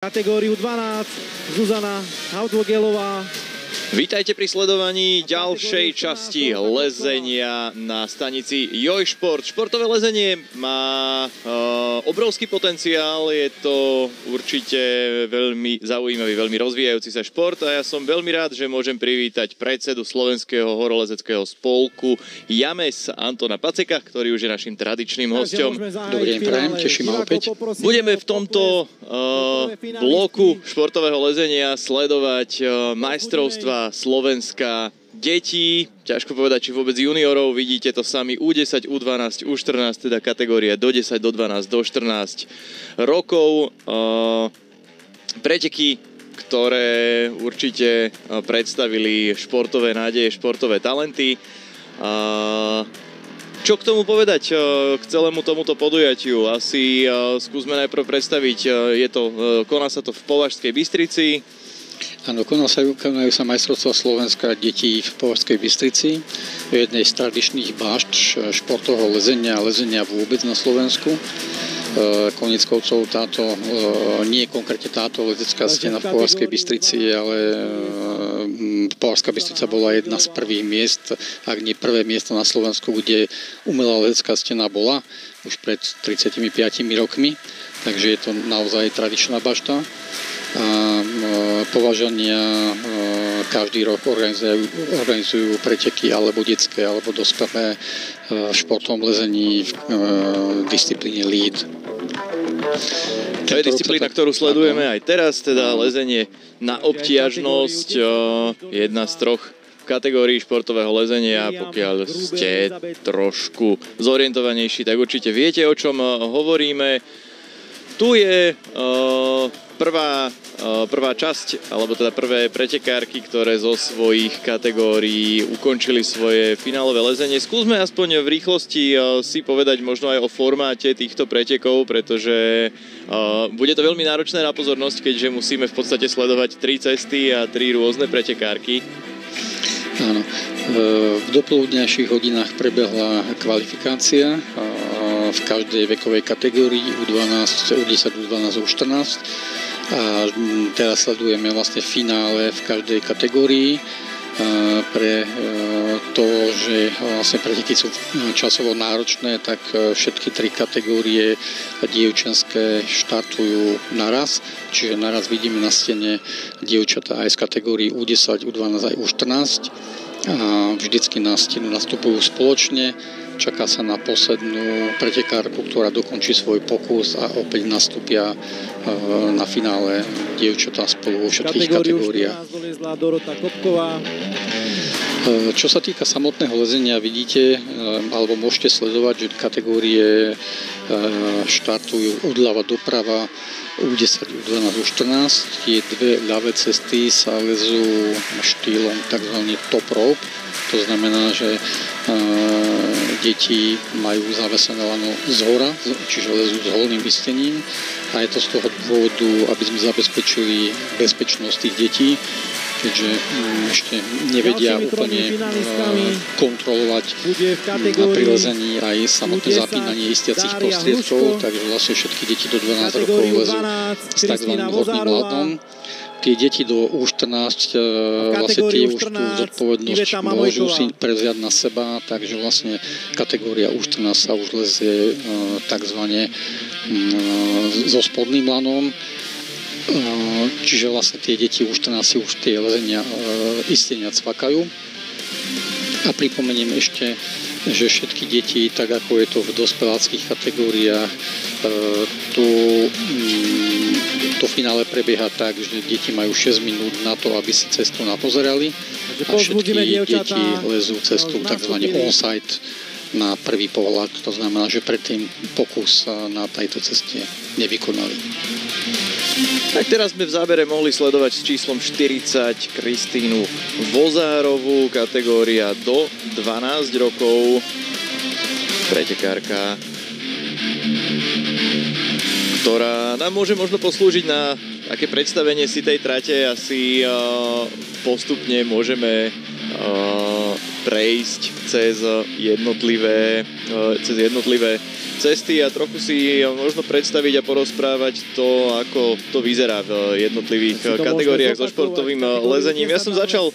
Kategóriu 12 Zuzana Hautvogelová. Vítajte pri sledovaní ďalšej časti lezenia na stanici Joj Šport. Športové lezenie má obrovský potenciál, je to určite veľmi zaujímavý, veľmi rozvíjajúci sa šport a ja som veľmi rád, že môžem privítať predsedu Slovenského horolezeckého spolku JAMES Antona Paceka, ktorý už je našim tradičným hosťom. Dobrý deň, prajem, teším ma opäť. Budeme v tomto bloku športového lezenia sledovať majstrovstva Slovenska detí, ťažko povedať, či vôbec juniorov, vidíte to sami, U10, U12, U14, teda kategória do 10, do 12, do 14 rokov. Preteky, ktoré určite predstavili športové nádeje, športové talenty. Čo k tomu povedať, k celému tomuto podujatiu? Asi skúsme najprv predstaviť, koná sa to v Považskej Bystrici. Áno, konajú sa majstrovstvá Slovenska detí v Považskej Bystrici, v jednej z tradičných bášt športového lezenia a lezenia vôbec na Slovensku. Koniec koncov nie konkrétne táto lezecká stena v Považskej Bystrici, ale Považská Bystrica bola jedna z prvých miest, ak nie prvé miesto na Slovensku, kde umelá lezecká stena bola už pred 35 rokmi, takže je to naozaj tradičná bašta. A Považania každý rok organizujú preteky alebo detské, alebo dospelé v športovom lezení v disciplíne lead. To je disciplína, ktorú sledujeme aj teraz, teda lezenie na obtiažnosť, jedna z troch kategórií športového lezenia. Pokiaľ ste trošku zorientovanejší, tak určite viete, o čom hovoríme. Tu je prvá časť, alebo teda prvé pretekárky, ktoré zo svojich kategórií ukončili svoje finálové lezenie. Skúsme aspoň v rýchlosti si povedať možno aj o formáte týchto pretekov, pretože bude to veľmi náročné na pozornosť, keďže musíme v podstate sledovať 3 cesty a 3 rôzne pretekárky. Áno. V dopoludňajších hodinách prebehla kvalifikácia v každej vekovej kategórii U12, U10, U12, U14 a teraz sledujeme vlastne finále v každej kategórii. Pre to, že vlastne preteky sú časovo náročné, tak všetky 3 kategórie dievčenské štartujú naraz, čiže naraz vidíme na stene dievčatá aj z kategórií U10, U12 aj U14 a vždycky na stenu nastupujú spoločne. Čaká sa na poslednú pretekárku, ktorá dokončí svoj pokus a opäť nastúpia na finále dievčatá spolu vo všetkých kategóriách. Čo sa týka samotného lezenia, vidíte, alebo môžete sledovať, že kategórie štartujú odľava doprava U10, U12, U14. Tie dve ľavé cesty sa lezú štýlom tzv. Top rope. To znamená, že deti majú zavesené lano zhora, čiže lezú s holným istením a je to z toho dôvodu, aby sme zabezpečili bezpečnosť tých detí, keďže ešte nevedia úplne kontrolovať pri lezení aj samotné zapínanie istiacich prostriedkov, takže vlastne všetky deti do 12 rokov lezú s tzv. Horným ladnom. Tie deti do U14 vlastne tie už tú zodpovednosť môžu si prevziať na seba, takže vlastne kategória U14 sa už lezie takzvané so spodným lanom. Čiže vlastne tie deti U14 si už tie lezenia istenia cvakajú. A pripomeniem ešte, že všetky deti, tak ako je to v dospeláckých kategóriách, to finále prebieha tak, že deti majú 6 minút na to, aby si cestu napozerali a všetky deti lezú cestu tzv. On-site na prvý pohľad. To znamená, že predtým pokus na tejto ceste nevykonali. Tak teraz sme v zábere mohli sledovať s číslom 40 Kristínu Vozárovú, kategória do 12 rokov. Pretekárka, ktorá nám môže možno poslúžiť na také predstavenie si tej trate. Asi postupne môžeme prejsť cez jednotlivé cesty a trochu si možno predstaviť a porozprávať to, ako to vyzerá v jednotlivých kategóriách so športovým lezením. Ja som začal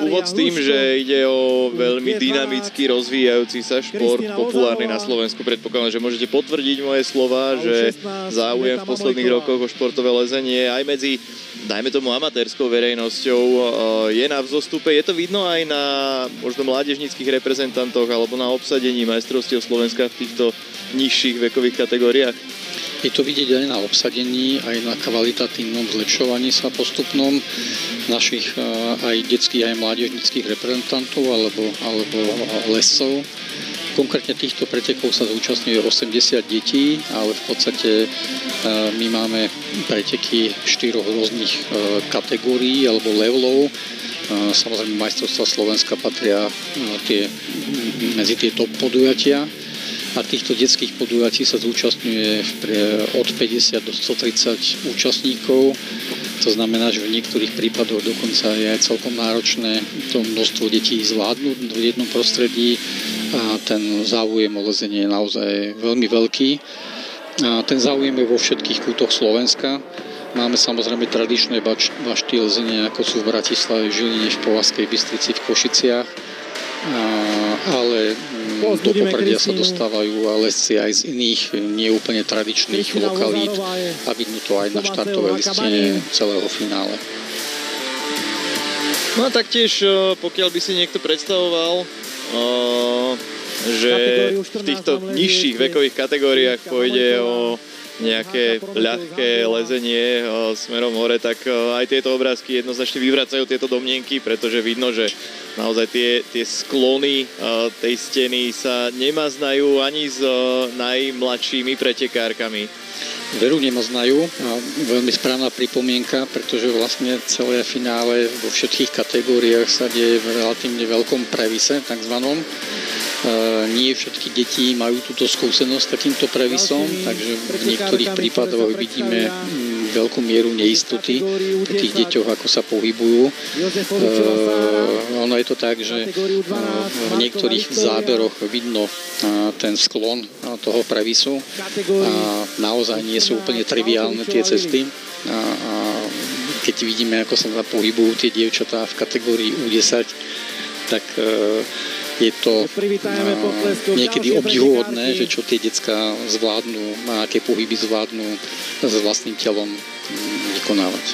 úvod s tým, že ide o veľmi dynamicky rozvíjajúci sa šport, populárny na Slovensku. Predpokladám, že môžete potvrdiť moje slova, že záujem v posledných rokoch o športové lezenie aj medzi, dajme tomu, amatérskou verejnosťou je na vzostupe. Je to vidno aj na možno mládežníckych reprezentantoch alebo na obsadení majstrovstiev Slovenska v týchto nižších vekových kategóriách? Je to vidieť aj na obsadení, aj na kvalitatívnom zlepšovaní sa postupnom našich aj detských, aj mládežníckych reprezentantov alebo lescov. Konkrétne týchto pretekov sa zúčastňuje 80 detí, ale v podstate my máme preteky 4 rôznych kategórií alebo levelov. Samozrejme majstrovstvá Slovenska patria medzi tie top podujatia. A týchto detských podujatí sa zúčastňuje od 50 do 130 účastníkov. To znamená, že v niektorých prípadoch dokonca je aj celkom náročné to množstvo detí zvládnuť v jednom prostredí a ten záujem o lezenie je naozaj veľmi veľký. A ten záujem je vo všetkých kútoch Slovenska. Máme samozrejme tradičné bašty lezenia, ako sú v Bratislave, v Žiline, v Považskej Bystrici, v Košiciach. Ale do popredia sa dostávajú lesci aj z iných neúplne tradičných lokalít a vidno to aj na štartovej liste celého finále. No a taktiež, pokiaľ by si niekto predstavoval, že v týchto nižších vekových kategóriách pôjde o nejaké ľahké lezenie smerom hore, tak aj tieto obrázky jednoznačne vyvracajú tieto domnienky, pretože vidno, že naozaj tie sklony tej steny sa nemaznajú ani s najmladšími pretekárkami. Veru nemaznajú. Veľmi správna pripomienka, pretože vlastne celé finále vo všetkých kategóriách sa deje v relatívne veľkom previse, takzvanom. Nie všetky deti majú túto skúsenosť s takýmto previsom, takže v niektorých prípadoch vidíme veľkú mieru neistoty pri tých deťoch, ako sa pohybujú. Ono je to tak, že v niektorých záberoch vidno ten sklon toho previsu a naozaj nie sú úplne triviálne tie cesty. A keď vidíme, ako sa pohybujú tie dievčatá v kategórii U10, tak je to niekedy obdivuhodné, že čo tie decká zvládnu a aké pohyby zvládnu s vlastným telom vykonávať.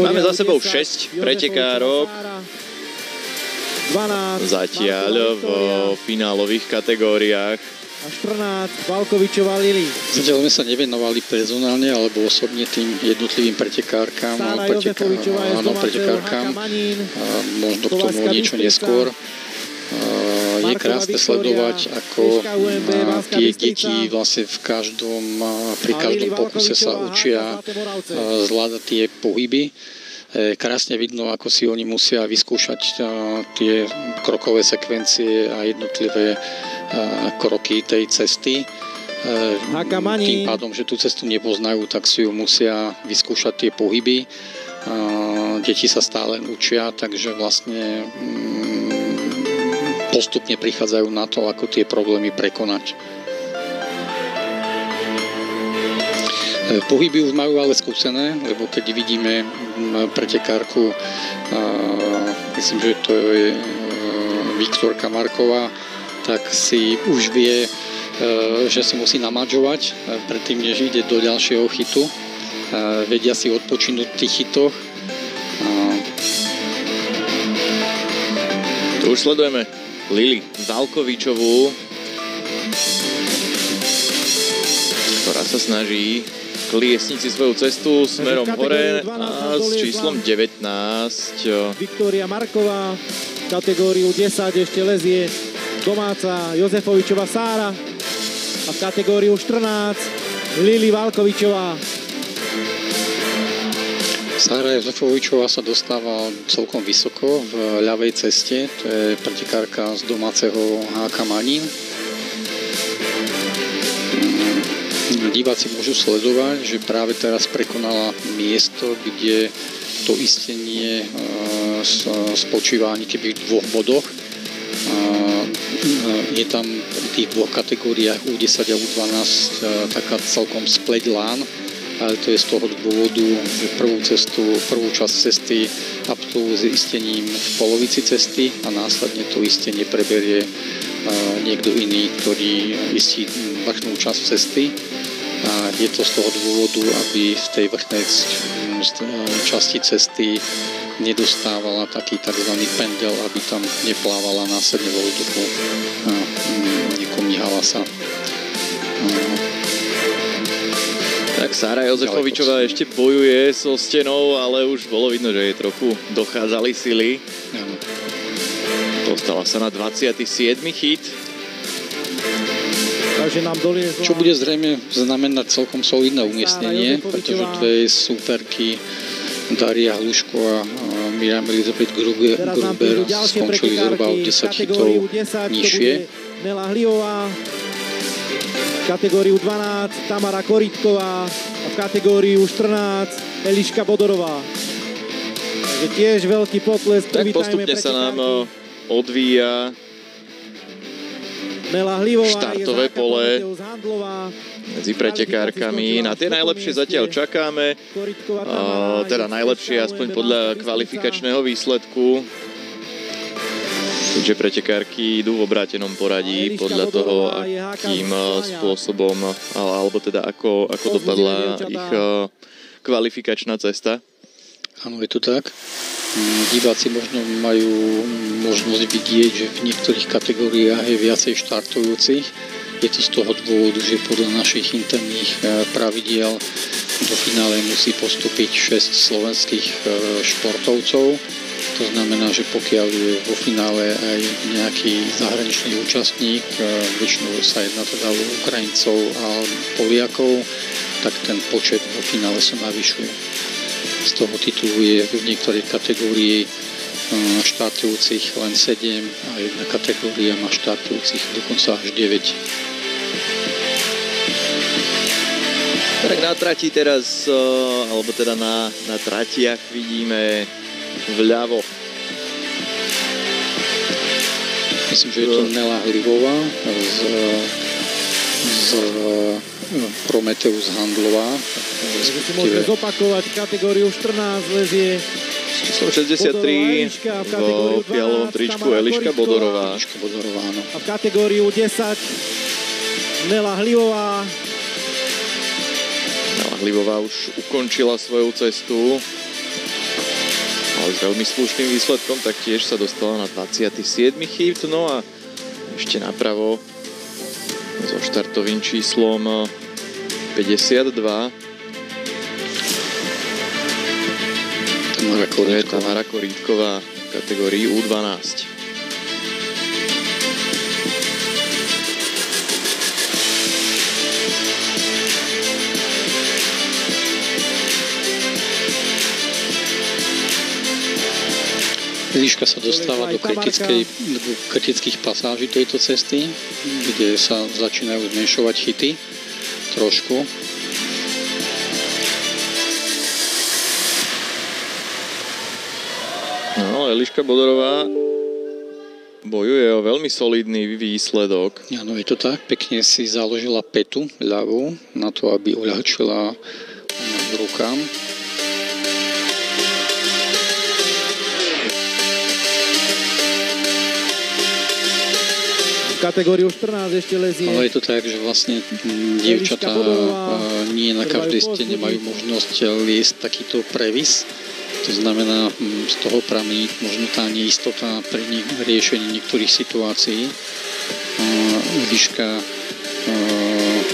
Máme za sebou 6 pretekárok. Zatiaľ v finálových kategóriách. A 14 Valkovičová Lili. Zatiaľ sme sa nevenovali personálne alebo osobne tým jednotlivým pretekárkam. Pretekárkam. Možno k tomu niečo neskôr. Je krásne sledovať, ako tie deti vlastne pri každom pokuse sa učia zvládať tie pohyby. Krásne vidno, ako si oni musia vyskúšať tie krokové sekvencie a jednotlivé kroky tej cesty. Tým pádom, že tú cestu nepoznajú, tak si ju musia vyskúšať tie pohyby. Deti sa stále učia, takže vlastne postupne prichádzajú na to, ako tie problémy prekonať. Pohyby už majú ale skúsené, lebo keď vidíme pretekárku, myslím, že to je Viktorka Marková, tak si už vie, že si musí namadžovať predtým, než ide do ďalšieho chytu. Vedia si odpočinúť v tých chytoch. Tu už sledujeme Lili Valkovičovú, ktorá sa snaží kliesniť si svoju cestu smerom hore a s číslom 19. Viktória Marková, kategóriu 10 ešte lezie domáca Jozefovičová Sára a v kategóriu 14 Lili Valkovičová. Sára Jozefovičová sa dostáva celkom vysoko v ľavej ceste, to je pretekárka z domáceho HK Manín. Diváci môžu sledovať, že práve teraz prekonala miesto, kde to istenie spočíva ani keby v 2 bodoch. Je tam v tých dvoch kategóriách U10 a U12 taká celkom spleť lán, ale to je z toho dôvodu, že prvú časť cesty absolvujú s istením v polovici cesty a následne to istenie preberie niekto iný, ktorý istí vrchnú časť cesty. A je to z toho dôvodu, aby v tej vrchnej časti cesty nedostávala taký tzv. Pendel, aby tam neplávala následne vo vzduchu a nekomíhala sa. Tak Sára Jozefovičová ešte bojuje so stenou, ale už bolo vidno, že jej trochu dochádzali sily. Áno. Dostala sa na 27. hit. Takže nám doliezla... Čo bude zrejme znamenať celkom solidné umiestnenie, pretože dve súperky Daria Hluško a Miriam Elizabeth Gruber skončili zhruba o 10 hitov nižšie. Nela Hlivová, v kategóriu 12 Tamara Korítková a v kategóriu 14 Eliška Bodorová. Takže tiež veľký potlesk. Tak postupne sa nám odvíja Nela Hlivová, štartové pole medzi pretekárkami. Na tie najlepšie zatiaľ čakáme. Teda najlepšie aspoň podľa kvalifikačného výsledku. Keďže pretekárky idú v obrátenom poradí podľa toho, akým spôsobom, alebo teda ako dopadla ich kvalifikačná cesta. Áno, je to tak. Diváci možno majú možnosť vidieť, že v niektorých kategóriách je viacej štartujúcich. Je to z toho dôvodu, že podľa našich interných pravidiel do finále musí postúpiť 6 slovenských športovcov. To znamená, že pokiaľ je vo finále aj nejaký zahraničný účastník, väčšinou sa jedná teda o Ukrajincov a Poliakov, tak ten počet vo finále sa navyšuje. Z toho titulu je v niektorej kategórii štartujúcich len 7 a jedna kategória má štartujúcich dokonca až 9. Tak na trati teraz, alebo teda na tratiach vidíme vľavo. Myslím, že je to Nela Hlivová z Prometeus Handlová. Takže si môžeme zopakovať kategóriu 14 lezie číslo 63 v fialovom tričku Eliška Bodorová. A v kategóriu 10 Nela Hlivová. Nela Hlivová už ukončila svoju cestu, ale s veľmi slušným výsledkom, tak tiež sa dostala na 27. hit. No a ešte napravo so štartovým číslom 52 Tamara Korítková v kategórii U12. Eliška sa dostáva do kritických pasáží tejto cesty, kde sa začínajú zmenšovať hity trošku. No, Eliška Bodorová bojuje o veľmi solidný výsledok. Áno, je to tak. Pekne si založila petu ľavú na to, aby uľahčila rukám. Kategóriu 14 ešte lezie. Ale je to tak, že vlastne dievčatá nie na každej stene majú možnosť liesť takýto previs. To znamená, z toho pramení možno tá neistota pri riešení niektorých situácií. Eliška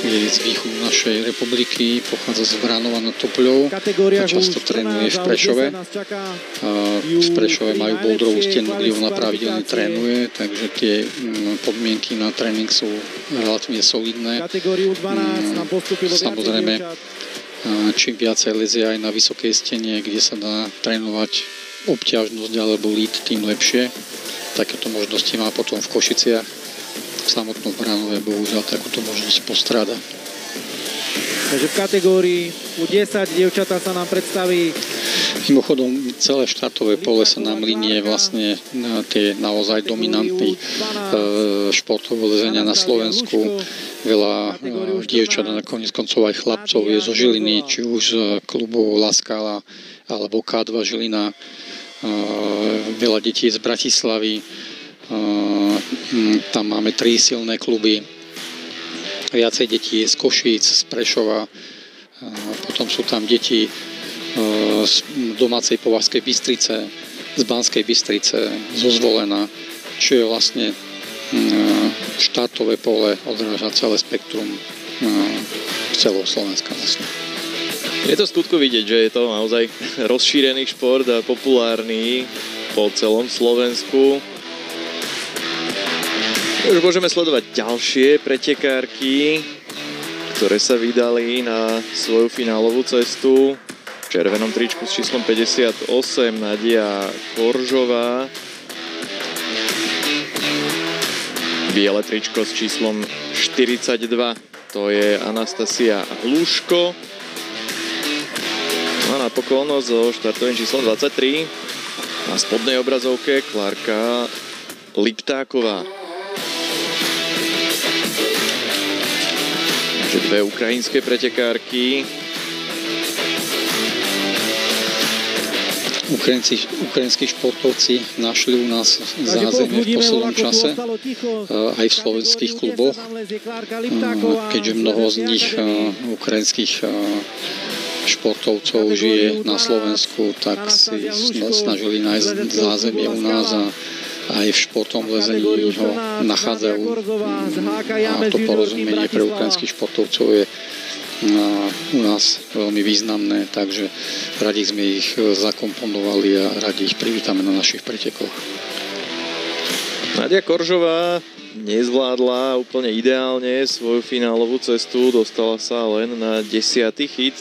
je z východu našej republiky, pochádza z Vranova nad Topľou a často trénuje v Prešove. V Prešove majú bouldrovú stenu, kde ona pravidelne trénuje, takže tie podmienky na tréning sú relatívne solidné. Samozrejme, čím viacej lezie aj na vysokej stene, kde sa dá trénovať obťažnosť alebo lead, tým lepšie. Takéto možnosti má potom v Košiciach. V samotnom Vranove bohužiaľ takúto možnosť postráda. Takže v kategórii U10 dievčatá sa nám predstaví Mimochodom, celé štartové pole sa nám linie vlastne na tie naozaj dominantný športové lezenia na Slovensku. Veľa dievčat a nakoniec koncov aj chlapcov je zo Žiliny, či už z klubu Laskala alebo K2 Žilina. Veľa detí z Bratislavy. Tam máme 3 silné kluby. Viacej detí z Košíc, z Prešova. Potom sú tam deti z domácej Považskej Bystrice, z Banskej Bystrice, zo Zvolena, čo je vlastne štartové pole, odráža celé spektrum celého Slovenska vlastne. Je to v skutku vidieť, že je to naozaj rozšírený šport a populárny po celom Slovensku. Už môžeme sledovať ďalšie pretekárky, ktoré sa vydali na svoju finálovú cestu. V červenom tričku s číslom 58 Nadia Koržová. Biele tričko s číslom 42, to je Anastasia Hluško. A napokon so štartovým číslom 23 na spodnej obrazovke Klárka Liptáková. Takže dve ukrajinské pretekárky. Ukrajinskí športovci našli u nás zázemie v poslednom čase aj v slovenských kluboch, keďže mnoho z nich ukrajinských športovcov žije na Slovensku, tak si snažili nájsť zázemie u nás a aj v športovom lezení ho nachádzajú. A to porozumenie pre ukrajinských športovcov je u nás veľmi významné, takže radi sme ich zakomponovali a radi ich privítame na našich pretekoch. Nadia Koržová nezvládla úplne ideálne svoju finálovú cestu, dostala sa len na 10. hit.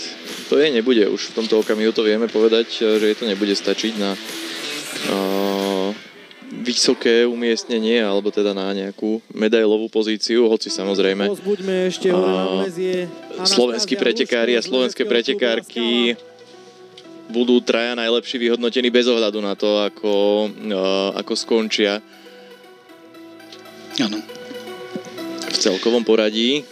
To je nebude, už v tomto okamihu to vieme povedať, že je to nebude stačiť na vysoké umiestnenie, alebo teda na nejakú medailovú pozíciu, hoci samozrejme slovenskí pretekári a slovenské pretekárky budú traja najlepší vyhodnotení bez ohľadu na to, ako skončia. Áno. V celkovom poradí.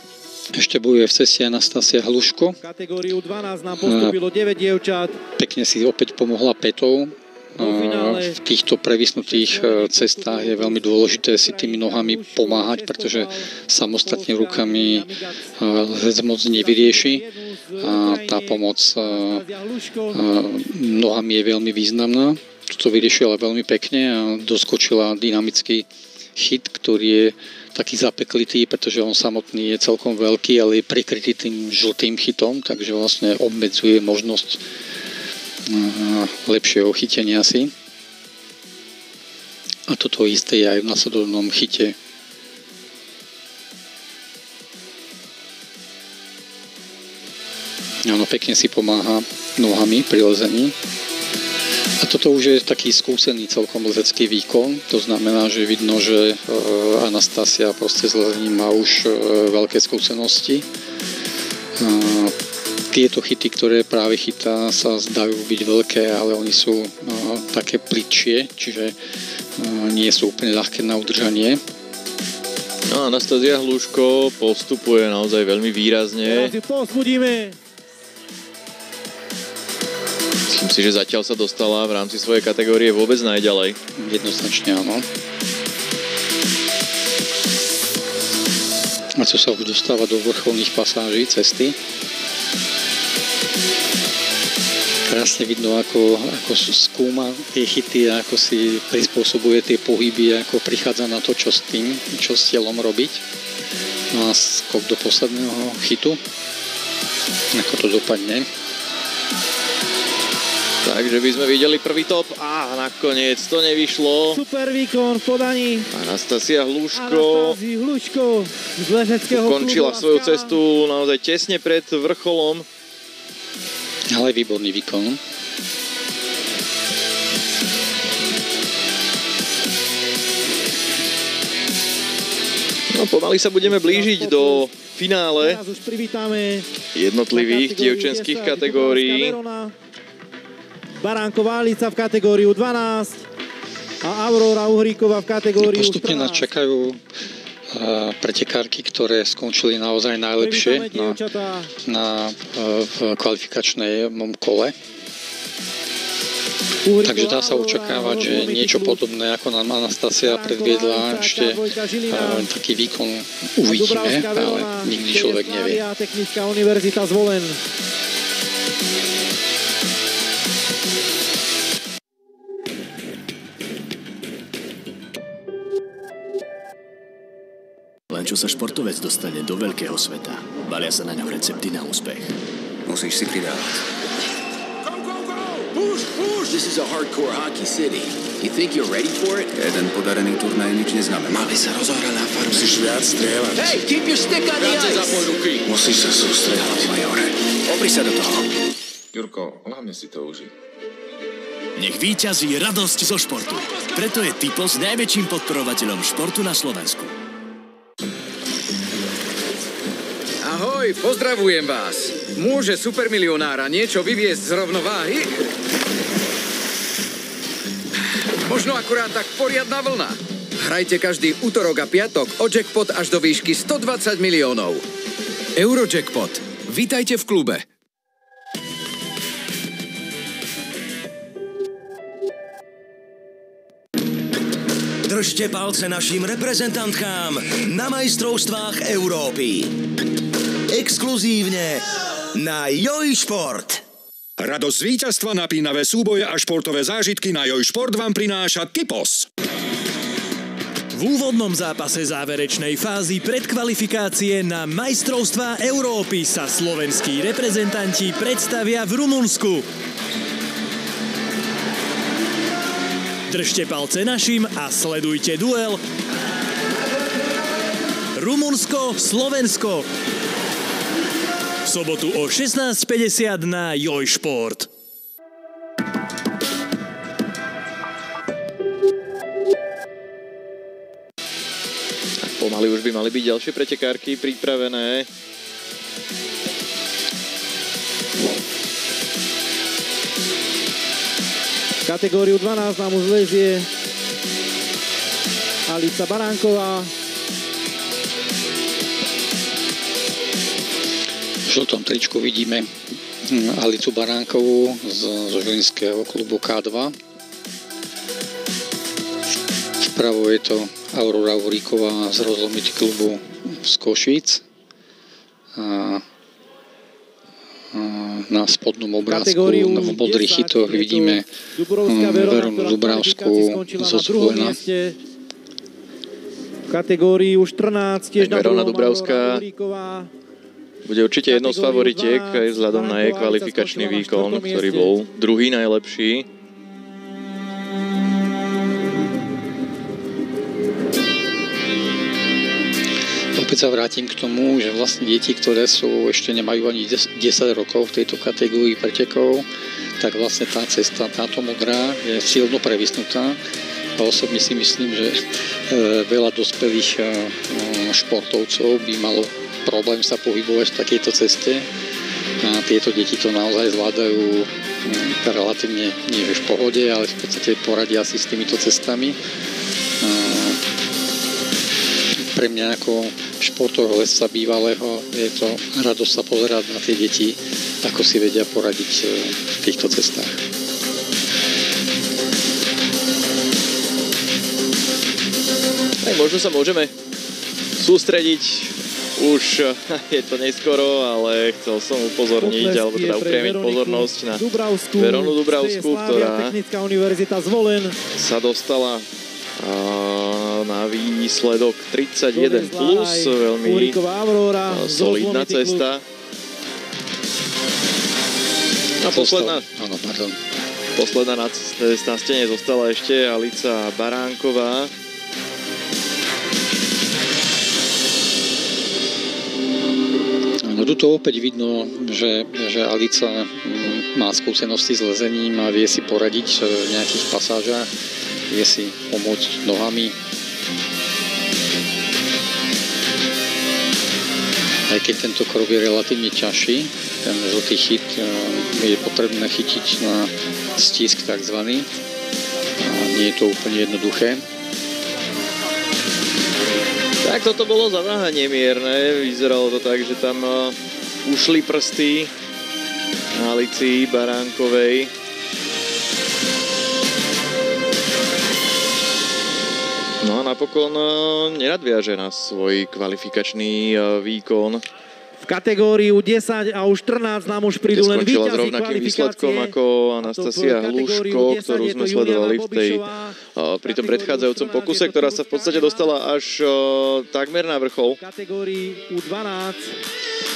Ešte bojuje v ceste Anastasia Hluško. Kategóriu 12 nám postúpilo 9 dievčat. Pekne si opäť pomohla petou. V týchto previsnutých cestách je veľmi dôležité si tými nohami pomáhať, pretože samostatne rukami moc nevyrieši a tá pomoc nohami je veľmi významná. Toto vyriešila veľmi pekne a doskočila dynamický hit, ktorý je taký zapeklitý, pretože on samotný je celkom veľký, ale je prikrytý tým žltým hitom, takže vlastne obmedzuje možnosť lepšieho chytenia si. A toto isté je aj v nasledovnom chyte. Ono pekne si pomáha nohami pri lezení. A toto už je taký skúsený celkom lezecký výkon. To znamená, že vidno, že Anastasia proste s lezením má už veľké skúsenosti. Tieto chyty, ktoré práve chytá, sa zdajú byť veľké, ale oni sú také plitšie, čiže nie sú úplne ľahké na udržanie. No, Anastasia Hluško postupuje naozaj veľmi výrazne. Myslím si, že zatiaľ sa dostala v rámci svojej kategórie vôbec najďalej. Jednoznačne áno. A co sa už dostáva do vrcholných pasáží cesty. Krásne vidno, ako skúma tie chyty a ako si prispôsobuje tie pohyby, ako prichádza na to, čo s telom robiť. No a skok do posledného chytu. Ako to dopadne. Takže by sme videli prvý top a nakoniec to nevyšlo. Super výkon v podaní. Anastasia Hluško z lezeckého ukončila svoju cestu naozaj tesne pred vrcholom. Ale výborný výkon. No pomaly sa budeme blížiť do finále jednotlivých dievčenských kategórií. Baránková Alica v kategóriu 12 a Aurora Uhríková v kategóriu 14. Postupne nás čakajú pretekárky, ktoré skončili naozaj najlepšie v kvalifikačnom kole. Takže dá sa očakávať, že niečo podobné, ako nám Anastasia predviedla, ešte taký výkon uvidíme, ale nikdy človek nevie. Technická univerzita Zvolen. Len čo sa športovec dostane do veľkého sveta, balia sa na ňom recepty na úspech. Musíš si pridávať. Push! This is a hardcore hockey city. You think you're ready for it? Jeden podarený turnaj nič neznamená. Mali sa rozohrať na farme. Musíš viac strieľať. Hey, keep your stick on the ice! Zapoj ruky. Musíš sa sústrediť, majore. Opri sa do toho. Jurko, hlavne si to uži. Nech víťazí radosť zo športu. Preto je Typos najväčším podporovateľom športu na Slovensku. Ahoj, pozdravujem vás. Môže supermilionára niečo vyviesť z rovnováhy? Možno akurát tak poriadna vlna. Hrajte každý utorok a piatok o jackpot až do výšky 120 miliónov. Eurojackpot. Vítajte v klube. Držte palce našim reprezentantkám na majstrovstvách Európy. Exkluzívne na Jojšport. Radosť z víťazstva, napínavé súboje a športové zážitky na Jojšport vám prináša Typos. V úvodnom zápase záverečnej fázy predkvalifikácie na majstrovstvá Európy sa slovenskí reprezentanti predstavia v Rumunsku. Držte palce našim a sledujte duel Rumunsko-Slovensko. V sobotu o 16:50 na Jojšport. Pomaly už by mali byť ďalšie pretekárky pripravené. Kategóriu 12 nám už lezie Alica Baránková. V žltom tričku vidíme Alicu Baránkovú zo žilinského klubu K2. Vpravo je to Aurora Uhríková z Rozlomity klubu z Košíc. A na spodnom obrázku v modrých chytoch vidíme Veronu Dubravskú zo Zvolena. V kategórii už 14 tiež Verona Dubravská bude určite jednou z favoritiek aj vzhľadom na jej kvalifikačný výkon, ktorý bol druhý najlepší. Opäť sa vrátim k tomu, že vlastne deti, ktoré ešte nemajú ani 10 rokov v tejto kategórii pretekov, tak vlastne tá cesta, táto modrá je silno prevysnutá. A osobne si myslím, že veľa dospelých športovcov by malo problém sa pohybovať v takejto ceste. A tieto deti to naozaj zvládajú relatívne nie v pohode, ale v podstate poradia si s týmito cestami. Pre mňa ako športového lesca bývalého je to radosť sa pozerať na tie deti, ako si vedia poradiť v týchto cestách. Aj možno sa môžeme sústrediť. Už je to neskoro, ale chcel som upozorniť, alebo teda upriamiť pozornosť na Veronu Dubravskú, ktorá Technická univerzita Zvolen sa dostala na výsledok 31+, veľmi solidná cesta. A posledná na stene zostala ešte Alica Baránková. No tuto opäť vidno, že Alica má skúsenosti s lezením a vie si poradiť v nejakých pasážach, vie si pomôcť nohami. Aj keď tento krok je relatívne ťažší, ten žltý chyt je potrebné chytiť na stisk takzvaný. Nie je to úplne jednoduché. Tak toto bolo zaváhanie mierne, vyzeralo to tak, že tam ušli prsty na lici Baránkovej. No a napokon nenadviaže na svoj kvalifikačný výkon. V kategórii U10 a U14 nám už prídu len Skončila s víťazi rovnakým kvalifikácie. výsledkom ako Anastasia Hluško, ktorú sme sledovali pri tom predchádzajúcom pokuse, ktorá sa v podstate dostala až takmer na vrchol. V kategórii U12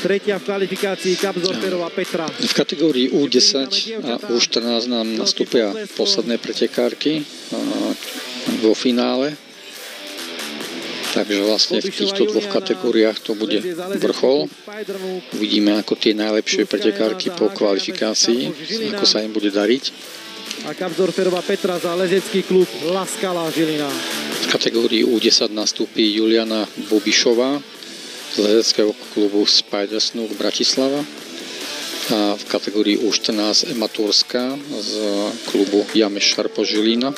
tretia v kvalifikácii Kapsdorferová Petra. V kategórii U10 a U14 nám nastúpia posledné pretekárky vo finále. Takže vlastne v týchto dvoch kategóriách to bude vrchol. Uvidíme, ako tie najlepšie pretekárky po kvalifikácii, ako sa im bude dariť. A Kapsdorferová Petra za lezecký klub La Scala Žilina. V kategórii U10 nastúpi Juliana Bobišová z lezeckého klubu Spidersnook Bratislava. A v kategórii U14 Ema Turská z klubu Jameš Šarpo Žilina.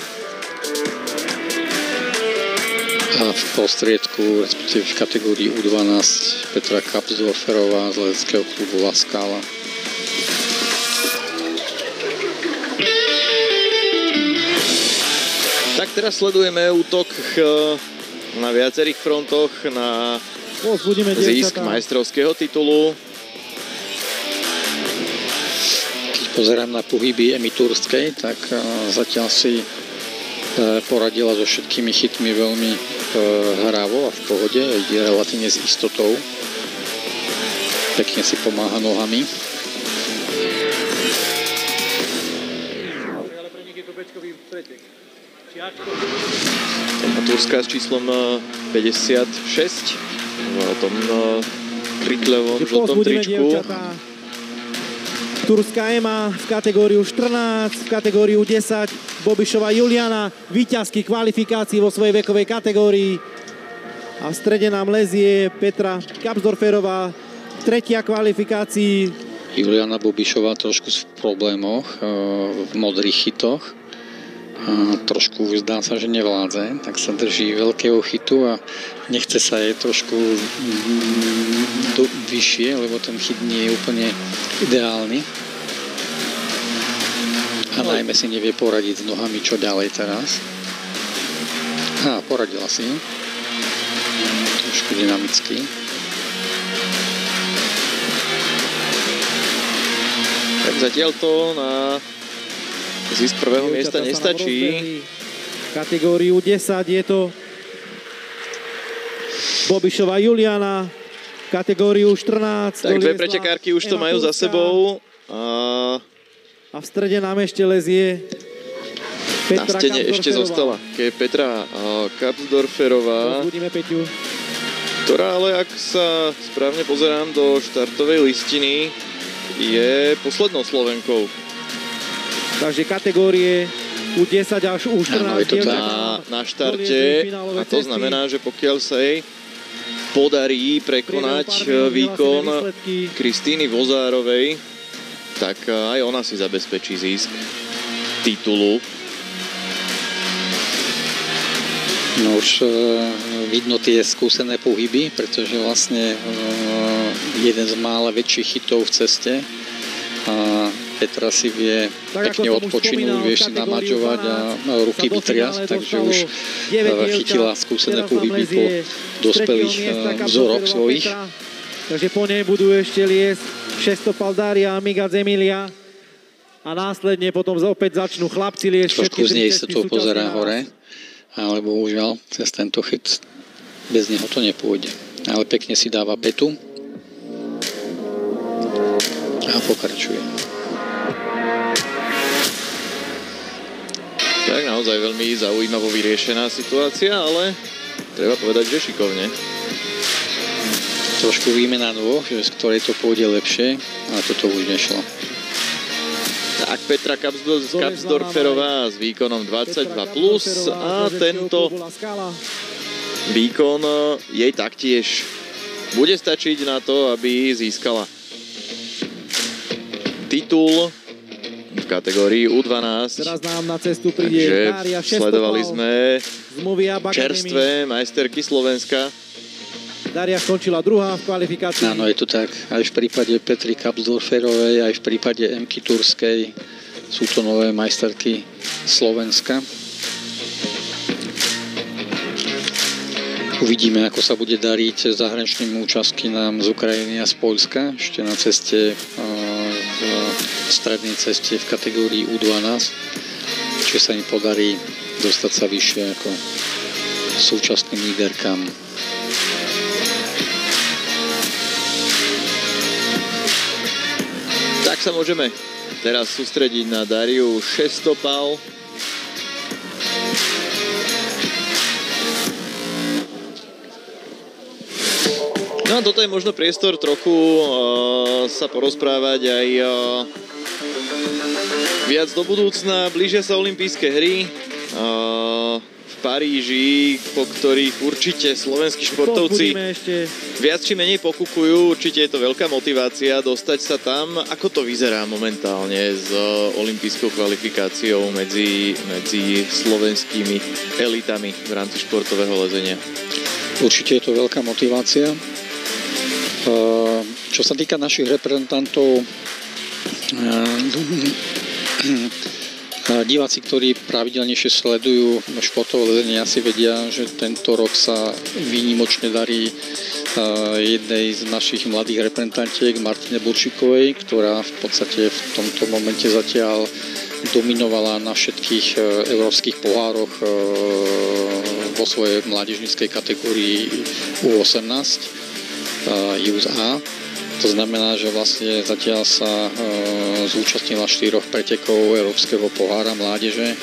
A v prostriedku, respektíve v kategórii U12 Petra Kapsdorferová z lezeckého klubu La Scala. Tak teraz sledujeme útok na viacerých frontoch na zisk majstrovského titulu. Keď pozerám na pohyby Emy Turskej, tak zatiaľ si poradila so všetkými chytmi veľmi hrávo a v pohode, ide relatívne s istotou. Pekne si pomáha nohami. Turská s číslom 56 v tom krikľovom žltom tričku. Turská Ema v kategóriu 14, v kategóriu 10 Bobišová Juliana, víťazky kvalifikácií vo svojej vekovej kategórii. A v strede nám lezie Petra Kapsdorferová, tretia kvalifikácií. Juliana Bobišová trošku v problémoch v modrých chytoch. Trošku zdá sa, že nevládze, tak sa drží veľkého chytu a nechce sa jej trošku vyššie, lebo ten chyt nie je úplne ideálny. A najmä si nevie poradiť s nohami, čo ďalej teraz. Poradila si. Trošku dynamicky. Tak zatiaľ to na zisk prvého miesta nestačí. V kategóriu 10 je to Bobišová Juliana, v kategóriu 14. Tak dve pretekárky už to majú za sebou. A v strede nám ešte lezie Petra na stene ešte zostala Petra Kapsdorferová, ktorá ale, ak sa správne pozerám do štartovej listiny, je poslednou Slovenkou. Takže kategórie U10 až U14 na štarte, a to znamená, že pokiaľ sa jej podarí prekonať výkon Kristýny Vozárovej, tak aj ona si zabezpečí zisk titulu. No už vidno tie skúsené pohyby, pretože vlastne jeden z mála väčších chytov v ceste a Petra si vie pekne odpočinúť, vie si namadžovať a ruky vytriasť, takže už chytila skúsené pohyby po dospelých vzoroch svojich. Takže po nej budú ešte liesť Šesto Paldária a Migac Emilia a následne potom opäť začnú chlapci liesť. Trošku z neistotou pozerá hore, ale bohužiaľ cez tento chyt bez neho to nepôjde. Ale pekne si dáva petu a pokračuje. Tak naozaj veľmi zaujímavo vyriešená situácia, ale treba povedať, že šikovne. Trošku výmena nôh, že z ktorej to pôjde lepšie, ale toto už nešlo. Tak Petra Kapsdorferová s výkonom 22+, a tento výkon jej taktiež bude stačiť na to, aby získala titul v kategórii U12. Teraz nám na cestu príde Dária Šestopal. Sledovali sme z Moviab Academy. Čerstvé majsterky Slovenska. Dária skončila druhá v kvalifikácii. Áno, je to tak. Aj v prípade Petry Kapsdorferovej, aj v prípade Emky Turskej sú to nové majsterky Slovenska. Uvidíme, ako sa bude dariť zahraničným účastkynám z Ukrajiny a z Poľska. Ešte na ceste, v strednej ceste v kategórii U12. Čiže sa im podarí dostať sa vyššie ako súčasným líderkám. Tak sa môžeme teraz sústrediť na Dáriu Šestopal. No a toto je možno priestor trochu sa porozprávať aj viac do budúcna. Blížia sa olympijské hry v Paríži, po ktorých určite slovenskí športovci viac či menej pokukujú. Určite je to veľká motivácia dostať sa tam. Ako to vyzerá momentálne s olympijskou kvalifikáciou medzi slovenskými elitami v rámci športového lezenia? Určite je to veľká motivácia. Čo sa týka našich reprezentantov, diváci, ktorí pravidelnejšie sledujú športové lezenie, asi vedia, že tento rok sa výnimočne darí jednej z našich mladých reprezentantiek, Martine Buršikovej, ktorá v podstate v tomto momente zatiaľ dominovala na všetkých európskych pohároch vo svojej mládežníckej kategórii U18. USA. To znamená, že vlastne zatiaľ sa zúčastnila 4 pretekov Európskeho pohára mládeže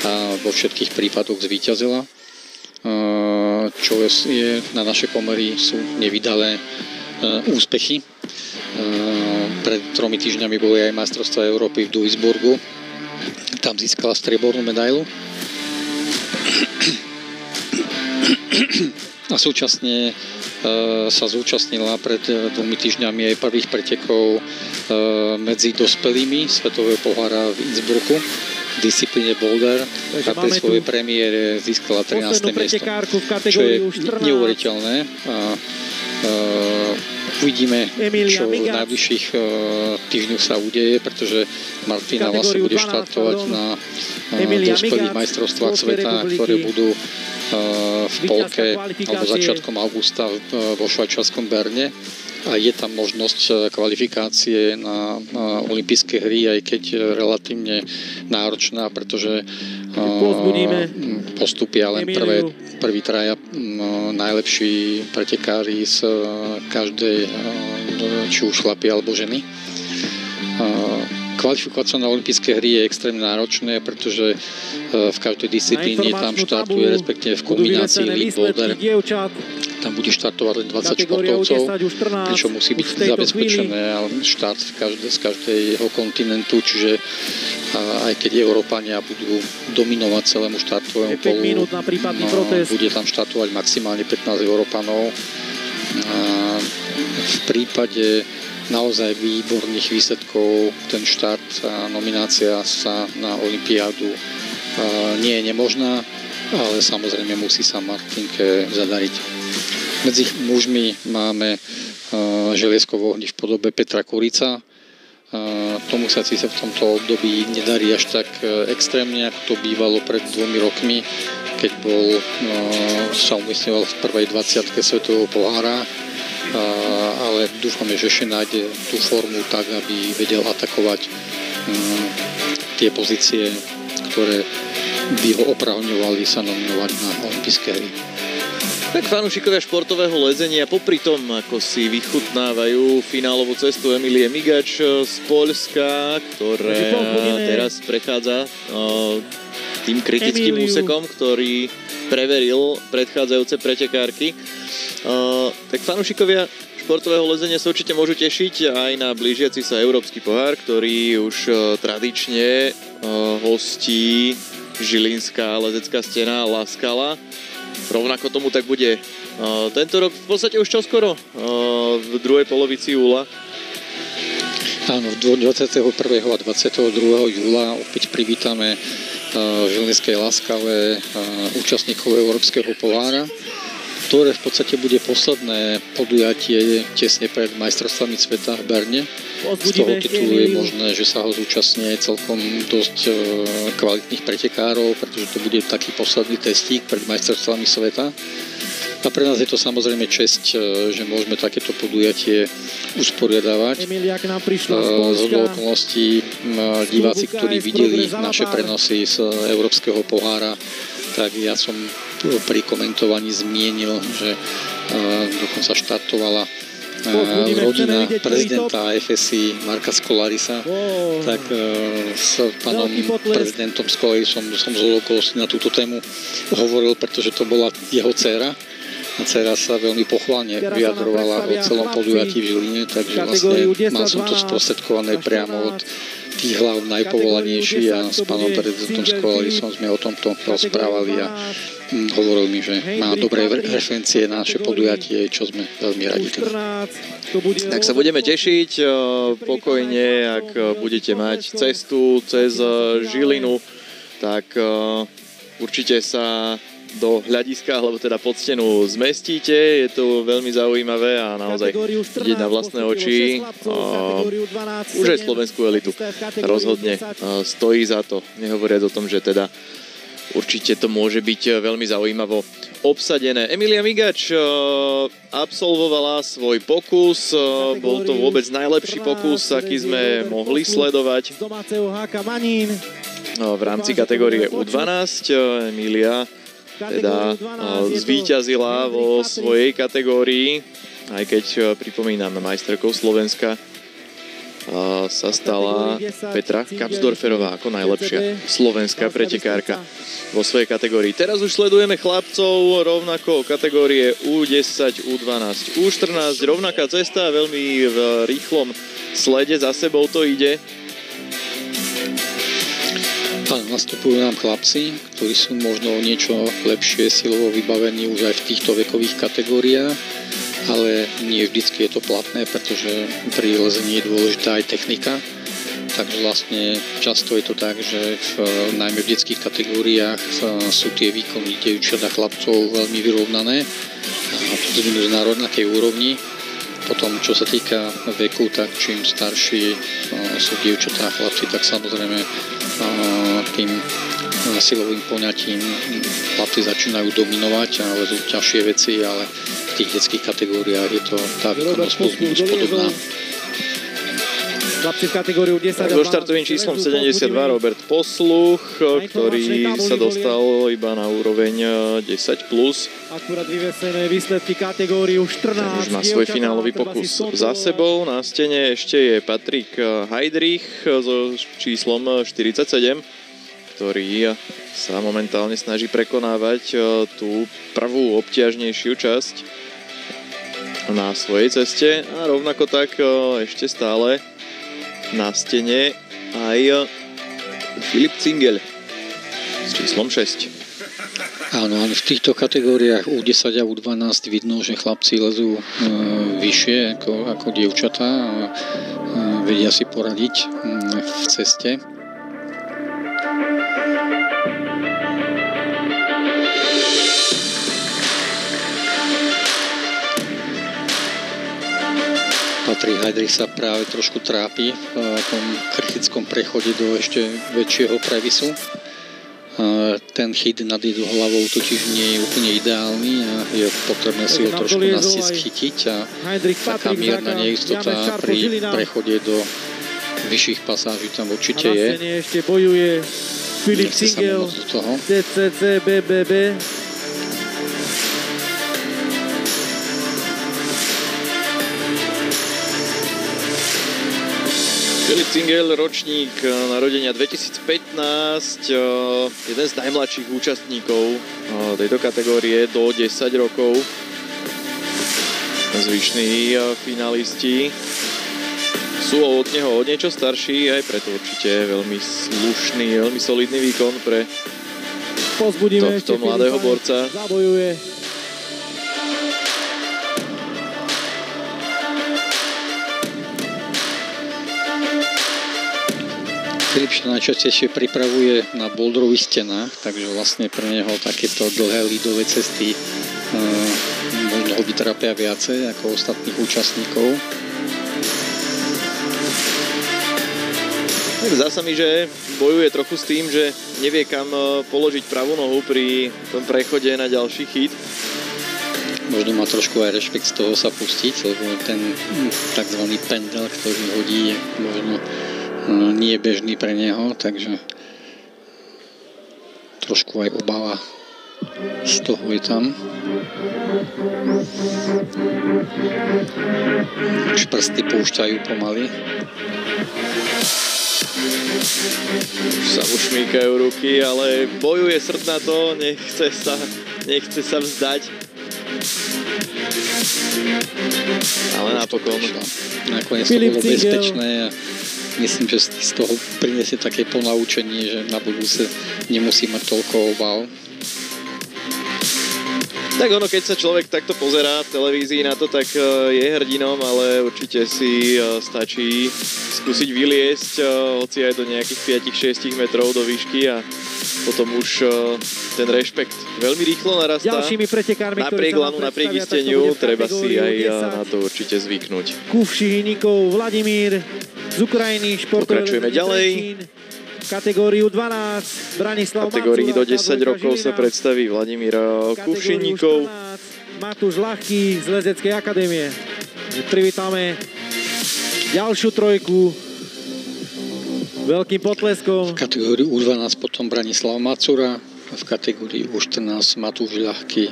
a vo všetkých prípadoch zvíťazila. Čo je na naše pomery sú nevydalé úspechy. Pred 3 týždňami boli aj majstrovstvá Európy v Duisburgu. Tam získala striebornú medailu. A súčasne sa zúčastnila pred 2 týždňami aj prvých pretekov medzi dospelými Svetového pohára v Innsbrucku v disciplíne boulder a pri svojej premiére získala 13. miesto, čo je neuveriteľné. Uvidíme, čo v najbližších týždňoch sa udeje, pretože Martina vlastne bude štartovať na dospelých majstrovstvách sveta, ktoré budú v polke alebo začiatkom augusta vo švajčiarskom Berne a je tam možnosť kvalifikácie na olympijské hry, aj keď relatívne náročná, pretože postupia len prví traja najlepší pretekári z každej, či už chlapi alebo ženy. Kvalifikovať sa na olympijské hry je extrémne náročné, pretože v každej disciplíne tam štartuje, respektíve v kombinácii lead boulder. Tam bude štartovať len 20 športovcov, pričom musí byť zabezpečené štart z každého kontinentu, čiže aj keď Európania budú dominovať celému štartovému polu, bude tam štartovať maximálne 15 Európanov. V prípade naozaj výborných výsledkov ten štart a nominácia sa na olympiádu nie je nemožná, ale samozrejme musí sa Martinke zadariť. Medzi mužmi máme želiesko v ohni v podobe Petra Kurica. Tomu sa síce v tomto období nedarí až tak extrémne, ako to bývalo pred 2 rokmi, keď sa umiestňoval v prvej 20 svetového pohára. Ale dúfame, že ešte nájde tú formu tak, aby vedel atakovať tie pozície, ktoré by ho opravňovali sa nominovať na olympijské hry. Tak fanúšikovia športového lezenia popri tom, ako si vychutnávajú finálovú cestu Emilie Migač z Poľska, ktoré teraz prechádza tým kritickým úsekom, ktorý preveril predchádzajúce pretekárky. Tak fanúšikovia športového lezenia sa určite môžu tešiť aj na blížiaci sa Európsky pohár, ktorý už tradične hostí Žilinská lezecká stena La Scala. Rovnako tomu tak bude tento rok v podstate už čoskoro, v druhej polovici júla. Áno, 21. a 22. júla opäť privítame v Žilinskej Laskave účastníkov Európskeho pohára, ktoré v podstate bude posledné podujatie tesne pred majstrovstvami sveta v Berne. Z toho titulu je možné, že sa ho zúčastní aj celkom dosť kvalitných pretekárov, pretože to bude taký posledný testík pred majstrovstvami sveta. A pre nás je to samozrejme česť, že môžeme takéto podujatie usporiadavať. Z okolností diváci, ktorí videli naše prenosy z Európskeho pohára, tak ja som pri komentovaní zmienil, že dokonca štartovala rodina prezidenta FSI Marka Skolarisa, tak s pánom prezidentom Skolarisom som z okolností na túto tému hovoril, pretože to bola jeho dcéra. A dcera sa veľmi pochválne vyjadrovala o celom podujatí v Žiline, takže vlastne mal som to sprostredkované priamo od tých hlav najpovolanejších a s pánom prezidentom Skolarisom sme o tomto rozprávali a hovoril mi, že má dobré referencie na naše podujatie, čo sme veľmi radi. Tak sa budeme tešiť pokojne, ak budete mať cestu cez Žilinu, tak určite sa do hľadiska, alebo teda pod stenu zmestíte. Je to veľmi zaujímavé a naozaj vidieť na vlastné oči už aj slovenskú elitu. Rozhodne stojí za to. Nehovoriac o tom, že teda určite to môže byť veľmi zaujímavo obsadené. Emilia Migač absolvovala svoj pokus. Bol to vôbec najlepší pokus, aký sme mohli sledovať v rámci kategórie U12. Emilia teda zvíťazila vo svojej kategórii, aj keď pripomínam, majsterkou Slovenska sa stala Petra Kapsdorferová ako najlepšia slovenská pretekárka vo svojej kategórii. Teraz už sledujeme chlapcov rovnako kategórie U10, U12, U14, rovnaká cesta, veľmi v rýchlom slede za sebou to ide. Nastupujú nám chlapci, ktorí sú možno o niečo lepšie silovo vybavení už aj v týchto vekových kategóriách, ale nie vždycky je to platné, pretože pri lezení je dôležitá aj technika. Takže vlastne často je to tak, že najmä v detských kategóriách sú tie výkony dievčat a chlapcov veľmi vyrovnané a zvynú na rovnakej úrovni. Potom, čo sa týka veku, tak čím starší sú dievčatá a chlapci, tak samozrejme tým silovým poňatím chlapci začínajú dominovať a lezú ťažšie veci, ale v tých detských kategóriách je to tá výkonnosť podobná. Chlapci v kategóriu 10 so štartovým číslom 72 Robert Posluch, ktorý sa dostal iba na úroveň 10+. Akurát vyvesené výsledky kategóriu 14. Už má svoj finálový pokus za sebou. Na stene ešte je Patrik Heidrich so číslom 47, ktorý sa momentálne snaží prekonávať tú prvú obťažnejšiu časť na svojej ceste. A rovnako tak ešte stále na stene aj Filip Cingel s číslom 6. Áno, v týchto kategóriách U10 a U12 vidno, že chlapci lezú vyššie ako dievčatá a vedia si poradiť v ceste. Patrik Heidrich sa práve trošku trápi v tom kritickom prechode do ešte väčšieho previsu. Ten chyt nad jeho hlavou totiž nie je úplne ideálny a je potrebné si ho trošku na stisk chytiť a taká mierna neistota pri prechode do vyšších pasáží tam určite je. Na scéne ešte bojuje Filip Cingel, CCC, BBB. Filip Cingel, ročník narodenia 2015, jeden z najmladších účastníkov tejto kategórie do 10 rokov. Zvyšní finalisti sú od neho o niečo starší, aj preto určite veľmi slušný, veľmi solidný výkon pre tohto mladého borca. Zabojuje Filip sa najčastejšie pripravuje na boulderových stenách, takže vlastne pre neho takéto dlhé ľadové cesty možno ho vytrápia viacej ako ostatných účastníkov. Zdá sa mi, že bojuje trochu s tým, že nevie kam položiť pravú nohu pri tom prechode na ďalší chyt. Možno má trošku aj rešpekt z toho sa pustiť, lebo ten tzv. Pendel, ktorý hodí, je možno nie bežný pre neho, takže trošku aj obava z toho je tam. Už prsty púšťajú pomaly. Už sa mu šmýkajú ruky, ale bojuje srd na to, nechce sa vzdať. Ale napokon. Nakoniec to bolo bezpečné a myslím, že z toho priniesie také ponaučenie, že na budúce nemusí mať toľko obav. Tak ono, keď sa človek takto pozerá v televízii na to, tak je hrdinom, ale určite si stačí skúsiť vyliesť hoci aj do nejakých 5-6 metrov do výšky a potom už ten rešpekt veľmi rýchlo narastá. Ďalšími pretekármi, napriek lanu, napriek isteniu, treba si aj na to určite zvyknúť. Kuvšiníkov Vladimír z Ukrajiny, športové pokračujeme ďalej. Kategóriu 12, Branislav Macura. Kategórii do 10 rokov sa predstaví Vladimír Kuvšiníkov. Matúš Ľahký z Lezeckej akadémie. Privítame ďalšiu trojku veľkým potleskom. V kategórii U12 potom Branislav Macura, v kategórii U14 Matúš Ľahký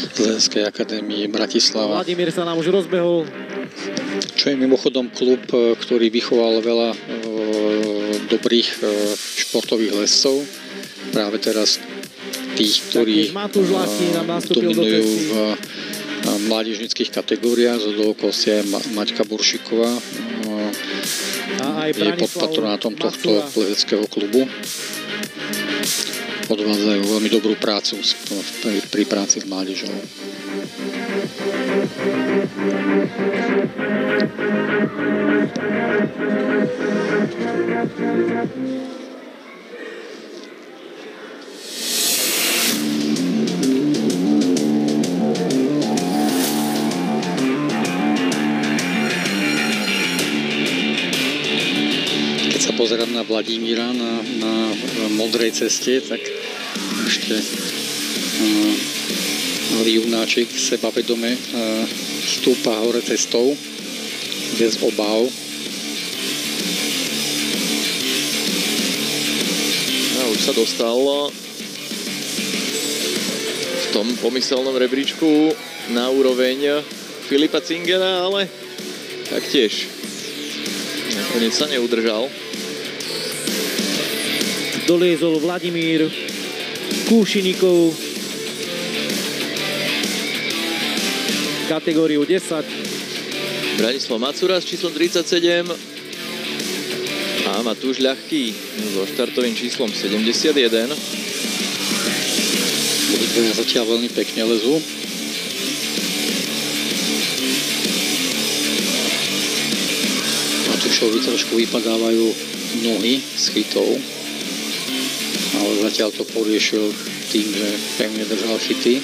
z Lezeckej akadémie Bratislava. Vladimír sa nám už rozbehol. Čo je mimochodom klub, ktorý vychoval veľa dobrých športových lescov. Práve teraz tých, ktorí dominujú v mládežnických kategóriách. Zo dookolí je Maťka Buršiková. Je pod patronátom tohto lezeckého klubu. Odvádzajú veľmi dobrú prácu pri práci s mládežou. Keď sa pozerám na Vladimíra na modrej ceste, tak ešte junáčik sebavedome stúpa hore cestou bez obáv. A už sa dostal v tom pomyselnom rebríčku na úroveň Filipa Zingera, ale taktiež nakoniec sa neudržal. Doliezol Vladimír Kuvšiníkov kategóriu 10. Branislav Macura s číslom 37 a Matúš Ľahký so štartovým číslom 71. Obidvaja zatiaľ veľmi pekne lezú. Matúšovi trošku vypadávajú nohy z chytov, ale zatiaľ to poriešil tým, že pevne držal chyty.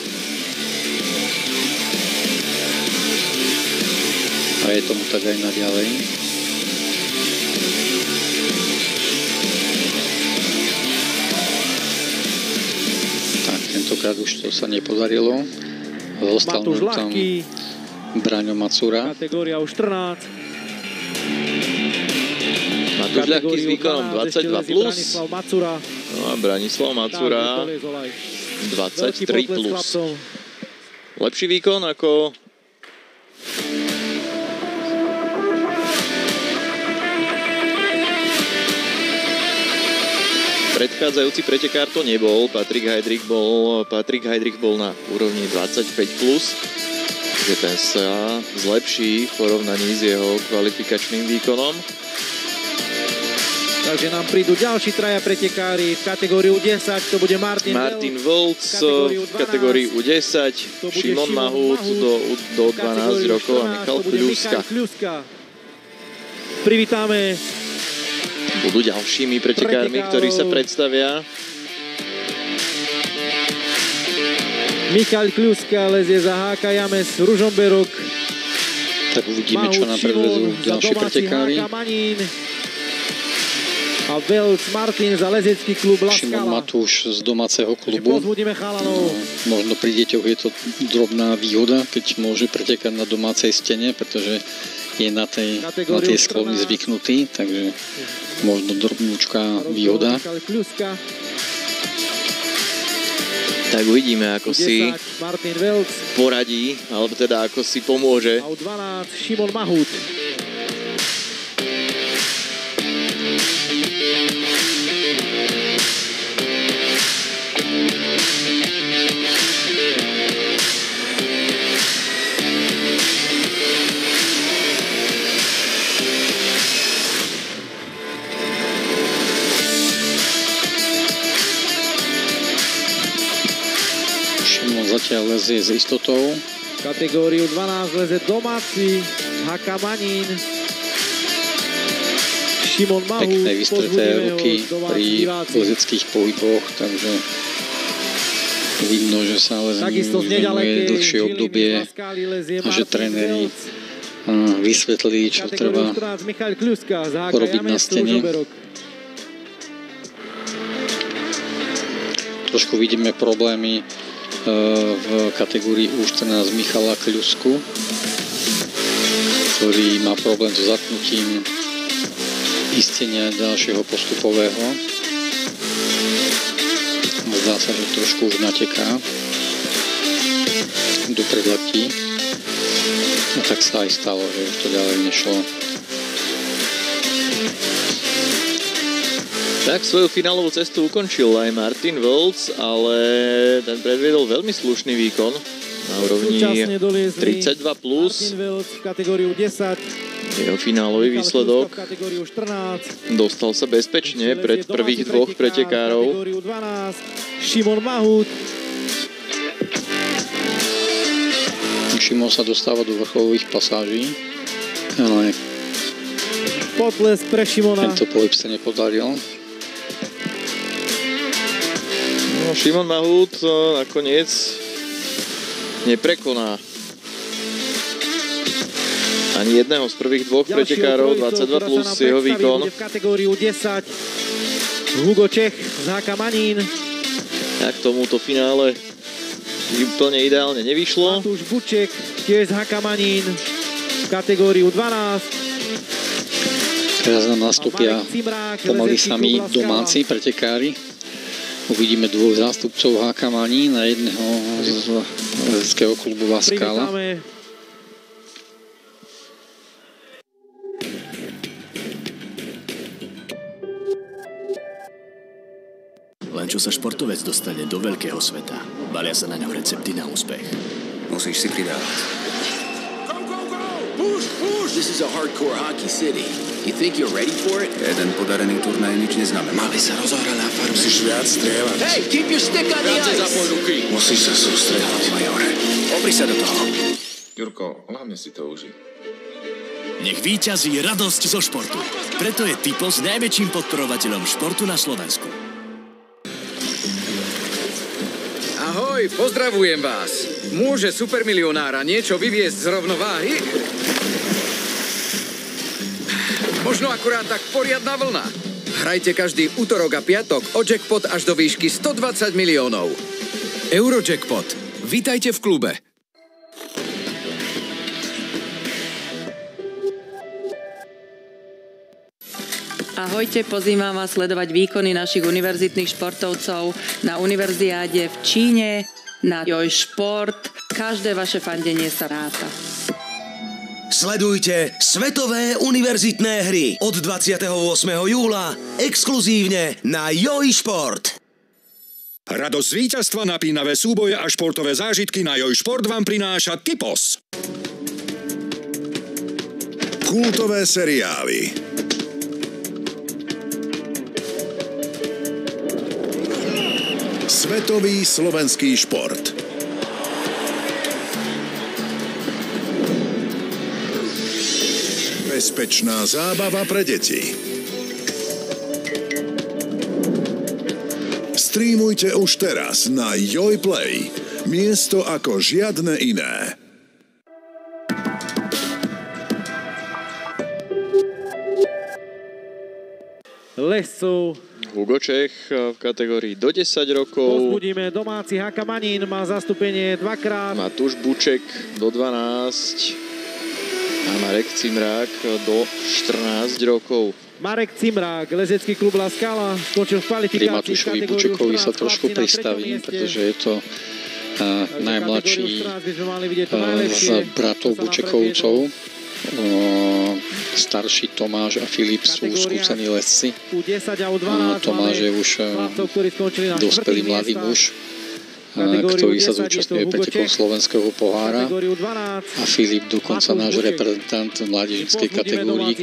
A je tomu tak aj naďalej. Tak, tentokrát už to sa nepodarilo. Zostal Matúš tam Ľahký, Braňo Macura. kategória už 14. Matúš Ľahký s výkonom 22 plus. Branislav Macura. No a Branislav Macura 23 plus. Lepší výkon ako predchádzajúci pretekár to nebol. Patrik Heidrich bol na úrovni 25 plus. Že ten sa zlepší v porovnaní s jeho kvalifikačným výkonom. Takže nám prídu ďalší traja pretekári v kategóriu 10. To bude Martin Volc v kategórii U10, Šimon Mahút do 12 rokov a Michal Kľuska. Privítáme budú ďalšími pretekármi, ktorí sa predstavia. Michal Kľuska lezie za HK James, Ružomberok. Tak uvidíme, čo nám predvezú ďalší pretekári. A Velc Martin za lezecký klub Laskala. Šimon Matúš z domáceho klubu. Možno pri deťoch je to drobná výhoda, keď môže pretekať na domácej stene, pretože je na tie sklony zvyknutý, takže možno drobnúčká výhoda. Tak uvidíme, ako si poradí, alebo teda ako si pomôže. A u 12 Šimon Mahut. Zatiaľ lezie s istotou. Kategóriu 12 leze domáci HK Manín. Šimon Mahut. Pekné vystreté ruky pri lezeckých pohyboch, takže vidno, že sa lezeniu venuje dlhšie obdobie a že tréneri vysvetlí, čo treba robiť na stene. Trošku vidíme problémy v kategórii U14 Michala Kľusku, ktorý má problém so zapnutím istenia ďalšieho postupového. Zdá sa, že trošku už nateká do predlatí. A tak sa aj stalo, že už to ďalej nešlo. Tak svoju finálovú cestu ukončil aj Martin Velc, ale ten predviedol veľmi slušný výkon na úrovni 32+. Martin Velc v kategóriu 10. Jeho finálový výsledok. Kategóriu 14. Dostal sa bezpečne pred prvých dvoch pretekárov. Kategóriu 12. Šimon Mahut. Šimon sa dostáva do vrcholových pasáží, ale potles pre Šimona. Tento pohyb sa nepodaril. No, Šimon Mahut nakoniec neprekoná ani jedného z prvých dvoch pretekárov, 22 plus jeho výkon. V kategóriu 10 Hugo Čech z HK Manín. Tak tomuto finále úplne ideálne nevyšlo. Matúš Buček tiež z HK Manín v kategóriu 12. Teraz nám nastúpia pomaly sami domáci pretekári. Uvidíme dvoch zástupcov HK Manín a jedného z lezeckého klubu Laskala. Len čo sa športovec dostane do veľkého sveta, valia sa na ňo recepty na úspech. Musíš si pridávať. This is a hardcore hockey city. You think you're ready for it? Jeden podarený turnaj nič neznamená. Mali sa rozohrala farma. Musíš viac strieľať. Hey, keep your stick on the ice! Musíš sa sústredovať, majore. Opri sa do toho. Jurko, hlavne si to uži. Nech víťazí radosť zo športu. Preto je Typos najväčším podporovateľom športu na Slovensku. Ahoj, pozdravujem vás. Môže supermilionára niečo vyviesť z rovnováhy? Možno akurát tak poriadna vlna. Hrajte každý utorok a piatok o jackpot až do výšky 120 miliónov. Eurojackpot. Vítajte v klube. Ahojte, pozývam vás sledovať výkony našich univerzitných športovcov na univerziáde v Číne, na Jojšport. Každé vaše fandenie sa ráta. Sledujte Svetové univerzitné hry od 28. júla exkluzívne na Jojšport. Radosť z víťazstva, napínavé súboje a športové zážitky na Jojšport vám prináša Typos. Kultové seriály. Svetový slovenský šport. Bezpečná zábava pre deti. Streamujte už teraz na Joj Play. Miesto ako žiadne iné. Lescov. Hugo Čech v kategórii do 10 rokov. Pozbudíme domáci Haka Manín, má zastúpenie dvakrát. Matúš Buček do 12 a Marek Cimrák do 14 rokov. Marek Cimrák, lezecký klub La Scala, skončil v kvalifikácii. Pri Matúšovi Bučekovi sa trošku pristavím, pretože je to najmladší z bratov Bučekovcov. Starší Tomáš a Filip sú skúsení lesci. Tomáš je už dospelý mladý muž, ktorý sa zúčastňuje pretekom slovenského pohára, a Filip dokonca náš reprezentant v mládežníckej kategórii,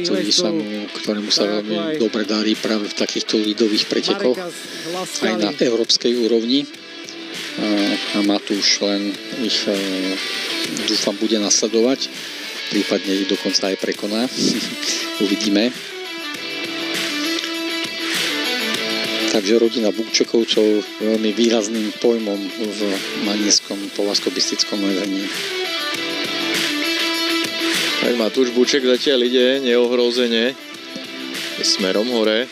ktorému sa veľmi dobre darí práve v takýchto ľudových pretekoch aj na európskej úrovni. A Matúš len ich dúfam bude nasledovať, prípadne ich dokonca aj prekoná. Uvidíme. Takže rodina Bučekovcov veľmi výrazným pojmom v manínskom považsko-bystickom lezení. Tak Matúš Buček zatiaľ ide neohrozene smerom hore.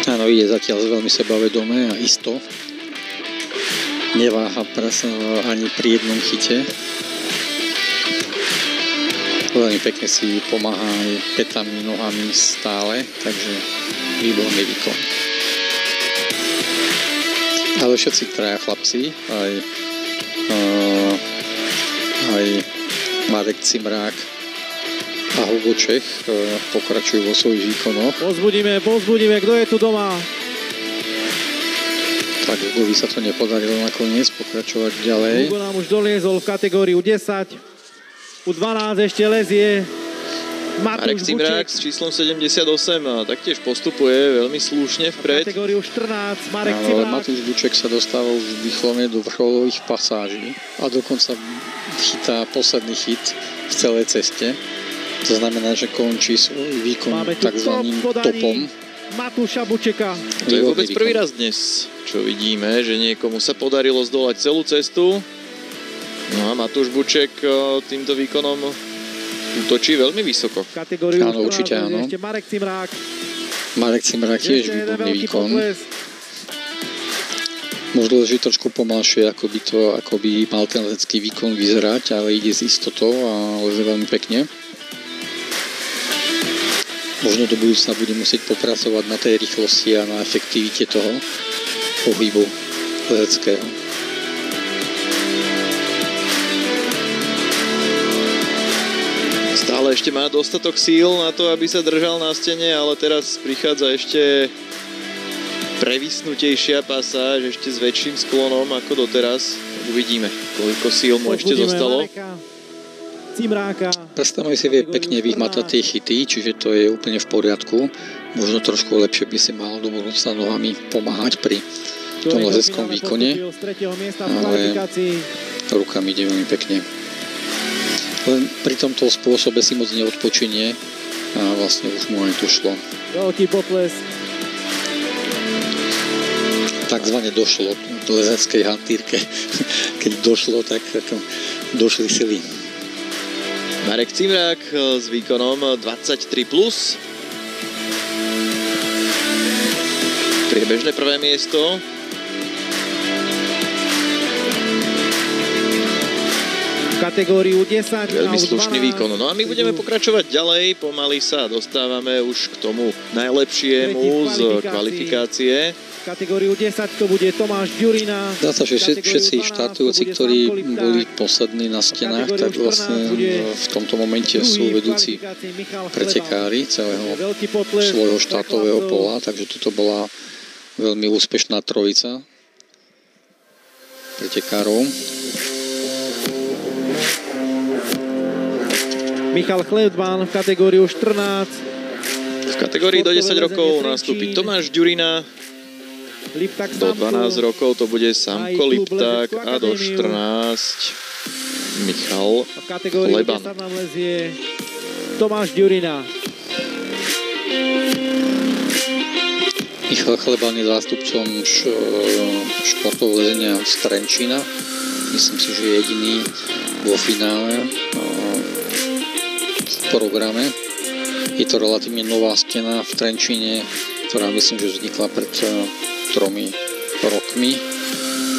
Áno, ide zatiaľ veľmi sebavedomé a isto. Neváha ani pri jednom chyte. Veľmi pekne si pomáha aj petami, nohami stále, takže výborný výkon. Ale všetci traja chlapci, aj Marek Cimrák a Hugo Čech pokračujú vo svojich výkonoch. Pozbudíme, kto je tu doma? Tak Hugovi sa to nepodarilo nakoniec pokračovať ďalej. Hugo nám už doliezol v kategóriu 10. U 12 ešte lezie Marek Cimrák s číslom 78 a taktiež postupuje veľmi slušne vpred. Kategóriu 14 Marek Cimrák. Ale Matúš Buček sa dostáva už výslovne do vrcholových pasáží a dokonca chytá posledný hit v celej ceste. To znamená, že končí svoj výkon takzvaným topom. Matúša Bučeka. To je vôbec prvý raz dnes, čo vidíme, že niekomu sa podarilo zdolať celú cestu. No a Matúš Buček týmto výkonom útočí veľmi vysoko. Áno, určite áno. Marek Cimrák tiež výborný výkon. Možno, že trošku pomalšie, ako by mal ten lezecký výkon vyzerať, ale ide s istotou a leze veľmi pekne. Možno do budúcna bude musieť popracovať na tej rýchlosti a na efektivite toho pohybu lezeckého. Stále ešte má dostatok síl na to, aby sa držal na stene, ale teraz prichádza ešte previsnutejšia pasáž, ešte s väčším sklonom ako doteraz. Uvidíme, koľko síl mu ešte zostalo. Prstami si vie pekne vyhmatať tie chyty, čiže to je úplne v poriadku. Možno trošku lepšie by si mal do budúcna nohami pomáhať pri tom lezeckom výkone, ale rukami ide veľmi pekne. Len pri tomto spôsobe si moc neodpočinie a vlastne už mu aj došlo. Veľký pokles. Takzvané došlo do lezeckej hantírke. Keď došlo, tak došli sily. Marek Cimrák s výkonom 23+. Priebežné prvé miesto. Kategóriu 10. Veľmi slušný výkon. No a my budeme pokračovať ďalej. Pomaly sa dostávame už k tomu najlepšiemu z kvalifikácie. Kategóriu 10 to bude Tomáš Ďurina. Dá sa, že všetci štartujúci, ktorí boli poslední na stenách, tak vlastne v tomto momente sú vedúci pretekári celého svojho štartového pola, takže toto bola veľmi úspešná trojica pretekárov. Michal Chlebán v kategóriu 14. V kategórii do 10 rokov nastúpi Tomáš Ďurina. Do 12 rokov to bude Samko Lipták a do 14 Michal Chlebán. Tomáš Ďurina. Michal Chleban je zástupcom športového lezenia z Trenčína. Myslím si, že je jediný vo finále v programe. Je to relatívne nová stena v Trenčíne, ktorá myslím, že vznikla pred 3 rokmi.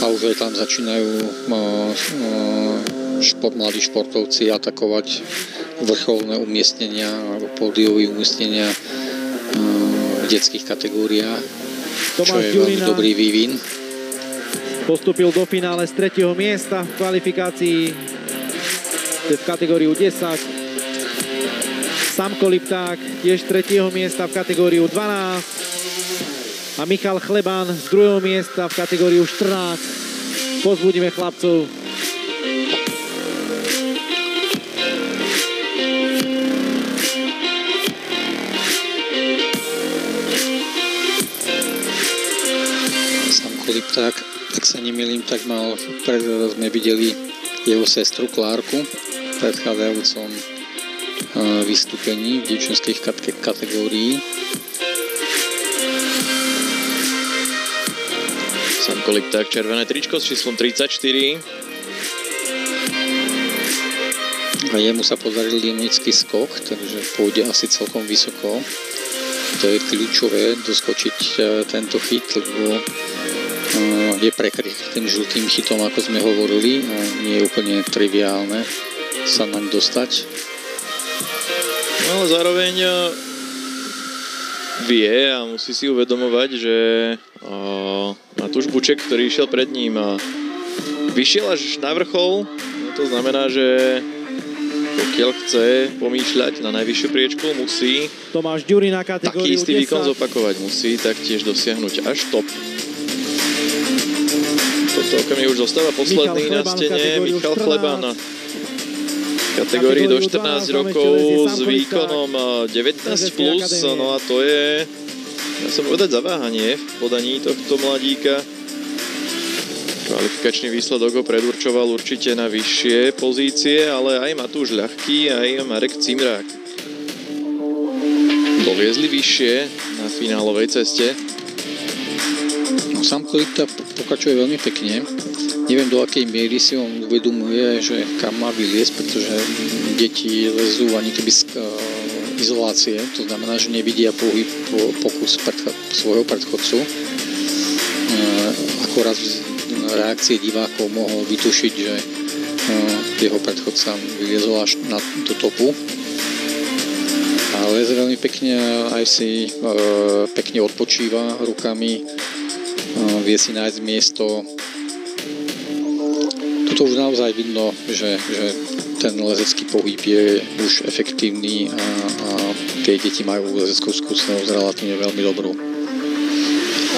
A už aj tam začínajú mladí športovci atakovať vrcholné umiestnenia alebo pódiové umiestnenia v detských kategóriách, čo je veľmi dobrý vývin. Postúpil do finále z 3. miesta v kvalifikácii v kategóriu 10. Samko Lipták tiež 3. miesta v kategóriu 12. A Michal Chleban z 2. miesta v kategóriu 14. Pozbudíme chlapcov. Lipták, ak sa nemýlim, tak sme videli jeho sestru Klárku v predchádzajúcom vystúpení v dievčenských kategórií. Samko Lipták, červené tričko s číslom 34. A jemu sa podaril dynamický skok, takže pôjde asi celkom vysoko. To je kľúčové doskočiť tento chyt, lebo je prekrytý tým žltým chytom, ako sme hovorili, a nie je úplne triviálne sa naň dostať. No ale zároveň vie a musí si uvedomovať, že Matúš Buček, ktorý išiel pred ním, vyšiel až na vrchol. No to znamená, že pokiaľ chce pomýšľať na najvyššiu priečku, musí Tomáš Ďuri na kategóriu 10. Taký istý výkon zopakovať. Musí taktiež dosiahnuť až top. Toto okamih už zostáva posledný na stene. Michal Chleban v kategórii do 14 rokov s výkonom 19+. No a to je, ja som povedať, zaváhanie v podaní tohto mladíka. Kvalifikačný výsledok ho predurčoval určite na vyššie pozície, ale aj Matúš Ľahký, aj Marek Cimrák doviezli vyššie na finálovej ceste. No, Samko Lipták pokračuje veľmi pekne. Neviem, do akej miery si on uvedomuje, že kam má vyliesť, pretože deti lezú ani keby z izolácie. To znamená, že nevidia pokus svojho predchodcu. Akorát z reakcie divákov mohol vytušiť, že jeho predchodca vyliezol až do topu. Ale leze veľmi pekne, aj si pekne odpočíva rukami, vie si nájsť miesto. Toto už naozaj vidno, že ten lezecký pohyb je už efektívny a tie deti majú lezeckú skúsenosť relatívne veľmi dobrú.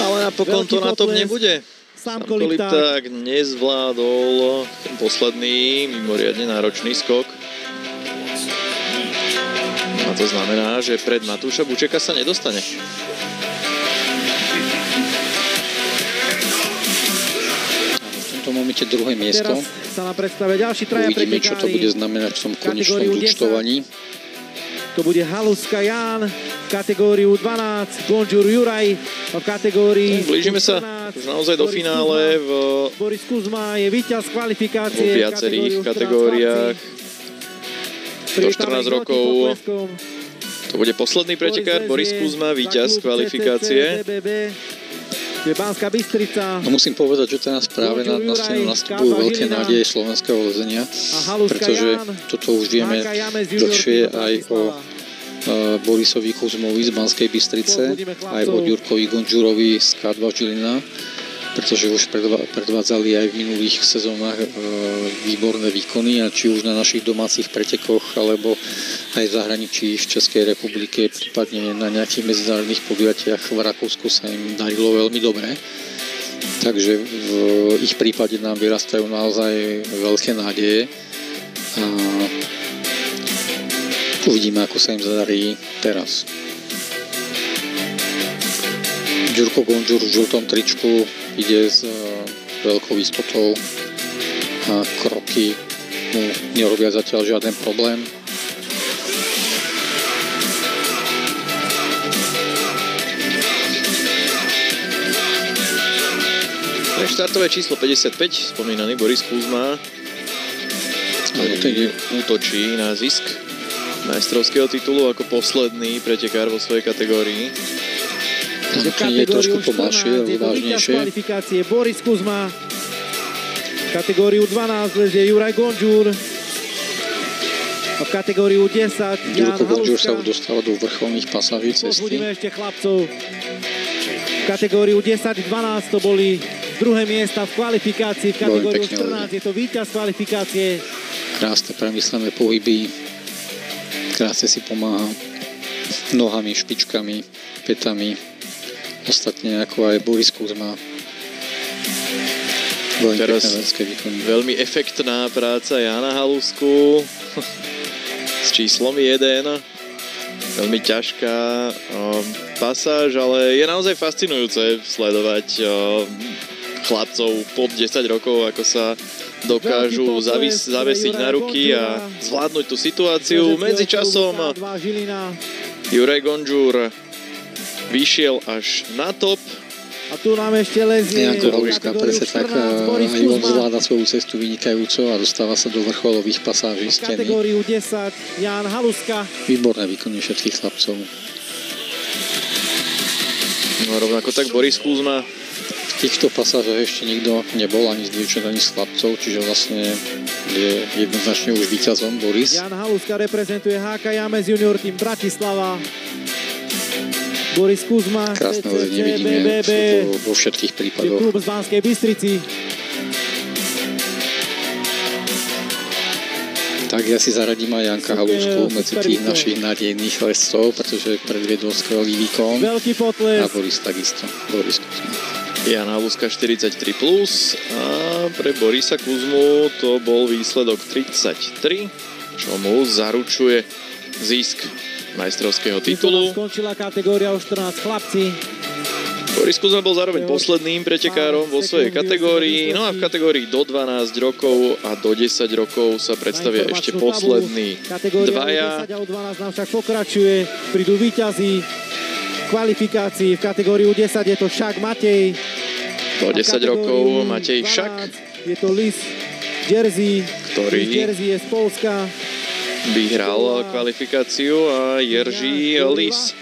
Ale napokon to na tom nebude. Samko Lipták nezvládol ten posledný mimoriadne náročný skok. A to znamená, že pred Matúša Bučeka sa nedostane. V tomto momente druhé miesto. Teraz sa nám predstavia ďalší traja pretekári. Uvidíme, čo to bude znamenať v tom konečnom zúčtovaní. To bude Haluska Ján v kategóriu 12, Gonžur Juraj v kategórii... Blížime sa už naozaj do finále. Boris Kuzma je víťaz kvalifikácie vo viacerých kategóriách. Do 14 rokov. To bude posledný pretekár Boris Kuzma, víťaz kvalifikácie. Je Banská Bystrica. No musím povedať, že teraz práve na scénu nastupujú veľké nádeje slovenského lezenia, pretože toto už vieme dlhšie aj o Borisovi Kuzmovi z Banskej Bystrice, aj o Ďurkovi Gonžurovi z K2 Žilina, pretože už predvádzali aj v minulých sezónach výborné výkony, a či už na našich domácich pretekoch, alebo aj v zahraničí v Českej republike, prípadne na nejakých medzinárodných podujatiach v Rakúsku sa im darilo veľmi dobre. Takže v ich prípade nám vyrastajú naozaj veľké nádeje. A uvidíme, ako sa im zadarí teraz. Ďurko Gonžur v žltom tričku ide s veľkou istotou a kroky mu nerobia zatiaľ žiaden problém. Štartové číslo 55, spomínaný Boris Kuzma, ktorý útočí na zisk majstrovského titulu ako posledný pretekár vo svojej kategórii. Je trošku pomalšie, ale vážnejšie. Kvalifikácie Boris Kuzma. Kategóriu 12 lezie Juraj Gonžúr. A v kategóriu 10 Jan Jurko Gonžúr sa Haluska. už dostáva do vrcholných pasáží cesty. Budeme ešte chlapcov. V kategóriu 10-12 to boli druhé miesta v kvalifikácii. V kategóriu 14 je to víťaz kvalifikácie. Krásne premyslené pohyby. Krásne si pomáha nohami, špičkami, petami. Ostatne ako aj Boris Kuzma. Veľmi teraz pekné venské výkony. Veľmi efektná práca Jana Halusku s číslom 1. Veľmi ťažká pasáž, ale je naozaj fascinujúce sledovať chlapcov pod 10 rokov, ako sa dokážu zavesiť na ruky a zvládnuť tú situáciu. Medzičasom Juraj Gonžúr vyšiel až na top. A tu nám ešte lezie Janko Haluska, presne tak, aj on zvláda svoju cestu vynikajúco a dostáva sa do vrcholových pasáží steny. Kategóriu 10 Jan Haluska. Výborné výkony všetkých chlapcov. No rovnako tak Boris Kuzma. V týchto pasážach ešte nikto nebol, ani z dievčat, ani z chlapcov, čiže vlastne je jednoznačne už víťazom Boris. Jan Haluska reprezentuje HK James Junior Team Bratislava. Boris Kuzma, krásne lezenie vidíme vo všetkých prípadoch. Klub z Banskej Bystrici. Tak ja si zaradím aj Janka Halusku medzi tých našich nádejných lescov, pretože predviedol skvelý výkon. Veľký potles. A Boris takisto. Boris Kuzma. Jan Haluska 43+, a pre Borisa Kuzmu to bol výsledok 33, čo mu zaručuje zisk majstrovského titulu. Skončila kategória o 14 chlapci. Boris Kuzma bol zároveň posledným pretekárom vo svojej kategórii, no a v kategórii do 12 rokov a do 10 rokov sa predstavia ešte poslední dvaja. Kategória 10 a o 12 nám však pokračuje, prídu víťazi kvalifikácií. V kategóriu 10 je to Šak Matej. Do 10 rokov Matej Šak. Je to Lis Jerzy, ktorý je z Polska. Vyhral kvalifikáciu a Jerzy Lis.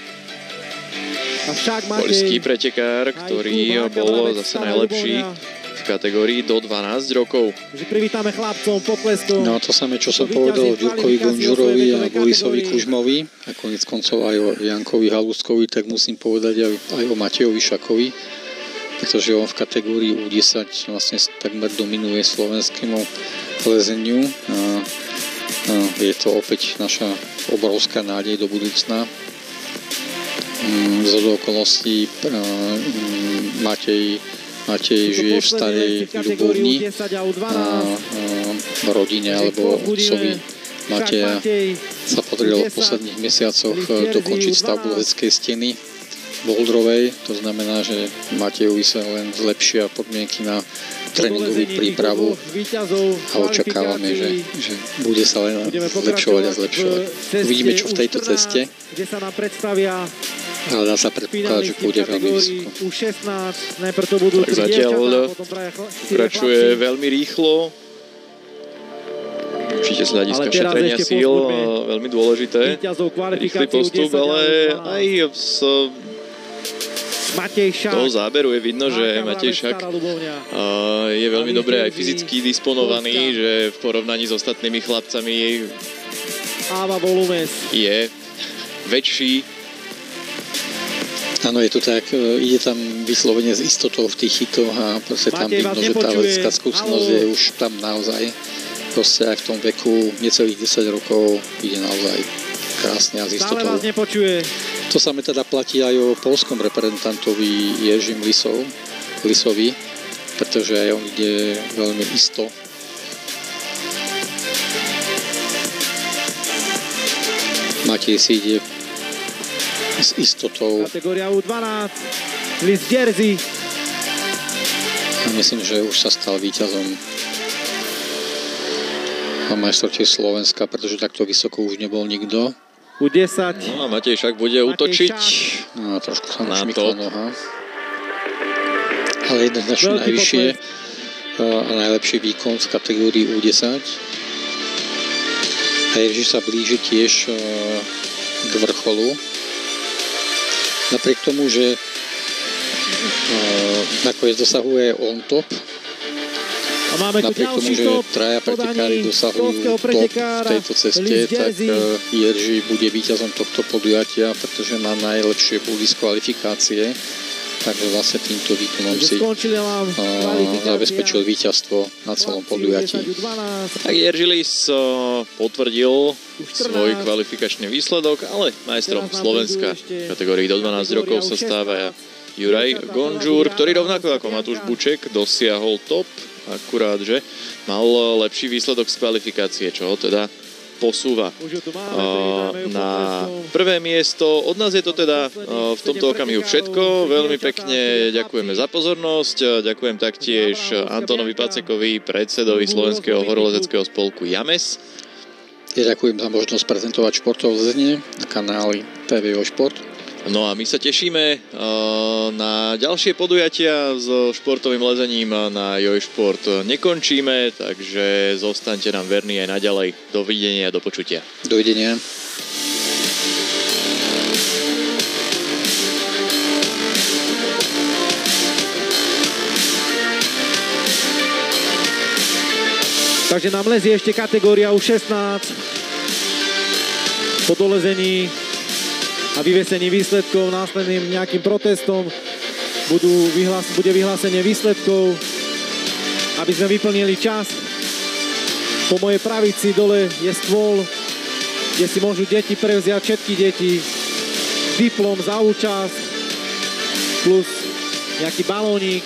Poľský pretekár, ktorý bol zase najlepší v kategórii do 12 rokov. Privítame chlapcom potleskom. No a to samé, čo som povedal o Ďurkovi Gonžurovi a Borisovi Kužmovi a konec koncov aj o Jankovi Haluskovi, tak musím povedať aj o Matejovi Šakovi, pretože on v kategórii U10 vlastne takmer dominuje slovenskému lezeniu. Je to opäť naša obrovská nádej do budúcna. Z okolností Matej žije v starej Ľubovni a v rodine alebo otcovi Mateja sa podarilo v posledných mesiacoch dokončiť stavbu lezeckej steny bouldrovej. To znamená, že Matejovi sa len zlepšia podmienky na tréningovú prípravu a očakávame, že bude sa len zlepšovať a zlepšovať. Uvidíme, čo v tejto ceste, ale dá sa predpokladať, že pôjde veľmi vysoko. Tak zatiaľ pokračuje veľmi rýchlo. Určite z hľadiska šetrenia síl veľmi dôležité. Rýchly postup, ale aj z toho záberu je vidno, že Matej Šak je veľmi dobre aj fyzicky disponovaný, že v porovnaní s ostatnými chlapcami je väčší. Áno, je to tak, ide tam vyslovene s istotou v tých hitoch a proste tam vidno, že tá lecká skúsenosť je už tam naozaj. Proste aj v tom veku necelých 10 rokov ide naozaj krásne a s istotou. To samé teda platí aj o poľskom reprezentantovi Jerzym Lisovi, pretože aj on ide veľmi isto. Matej si ide s istotou. Kategória U12, Lis Jerzy. A myslím, že už sa stal víťazom na majstrovstve Slovenska, pretože takto vysoko už nebol nikto. U10. No a Matej Šak bude útočiť no, trošku sa na šmykla noha. ale jednoznačne najvyššie a najlepší výkon v kategórii U10. A Jerži sa blíži tiež k vrcholu. Napriek tomu, že nakoniec dosahuje on top, a máme tu napriek tomu, ďalší že top traja pretekári dosahujú top v tejto ceste, tak Jerži bude víťazom tohto podujatia, pretože má najlepšie body z kvalifikácie. Takže vlastne týmto výkonom si zabezpečil víťazstvo na celom podujatí. Tak Jerzy Lis potvrdil svoj kvalifikačný výsledok, ale majstrom Slovenska v kategórii do 12 rokov sa stáva Juraj Gonžúr, ktorý rovnako ako Matúš Buček dosiahol top, akurát, že mal lepší výsledok z kvalifikácie, čo ho teda posúva na prvé miesto. Od nás je to teda v tomto okamihu všetko. Veľmi pekne ďakujeme za pozornosť. Ďakujem taktiež Antonovi Pacekovi, predsedovi Slovenského horolezeckého spolku James. Ja ďakujem za možnosť prezentovať športové lezenie na kanáli TV Šport. No a my sa tešíme na ďalšie podujatia so športovým lezením na Jojšport. Nekončíme, takže zostaňte nám verní aj naďalej. Dovidenia a do počutia. Dovidenia. Takže nám lezie ešte kategória U16 po dolezení a vyvesení výsledkov, následným nejakým protestom bude vyhlásenie výsledkov, aby sme vyplnili čas. Po mojej pravici dole je stôl, kde si môžu deti prevziať, všetky deti, diplom za účasť plus nejaký balónik.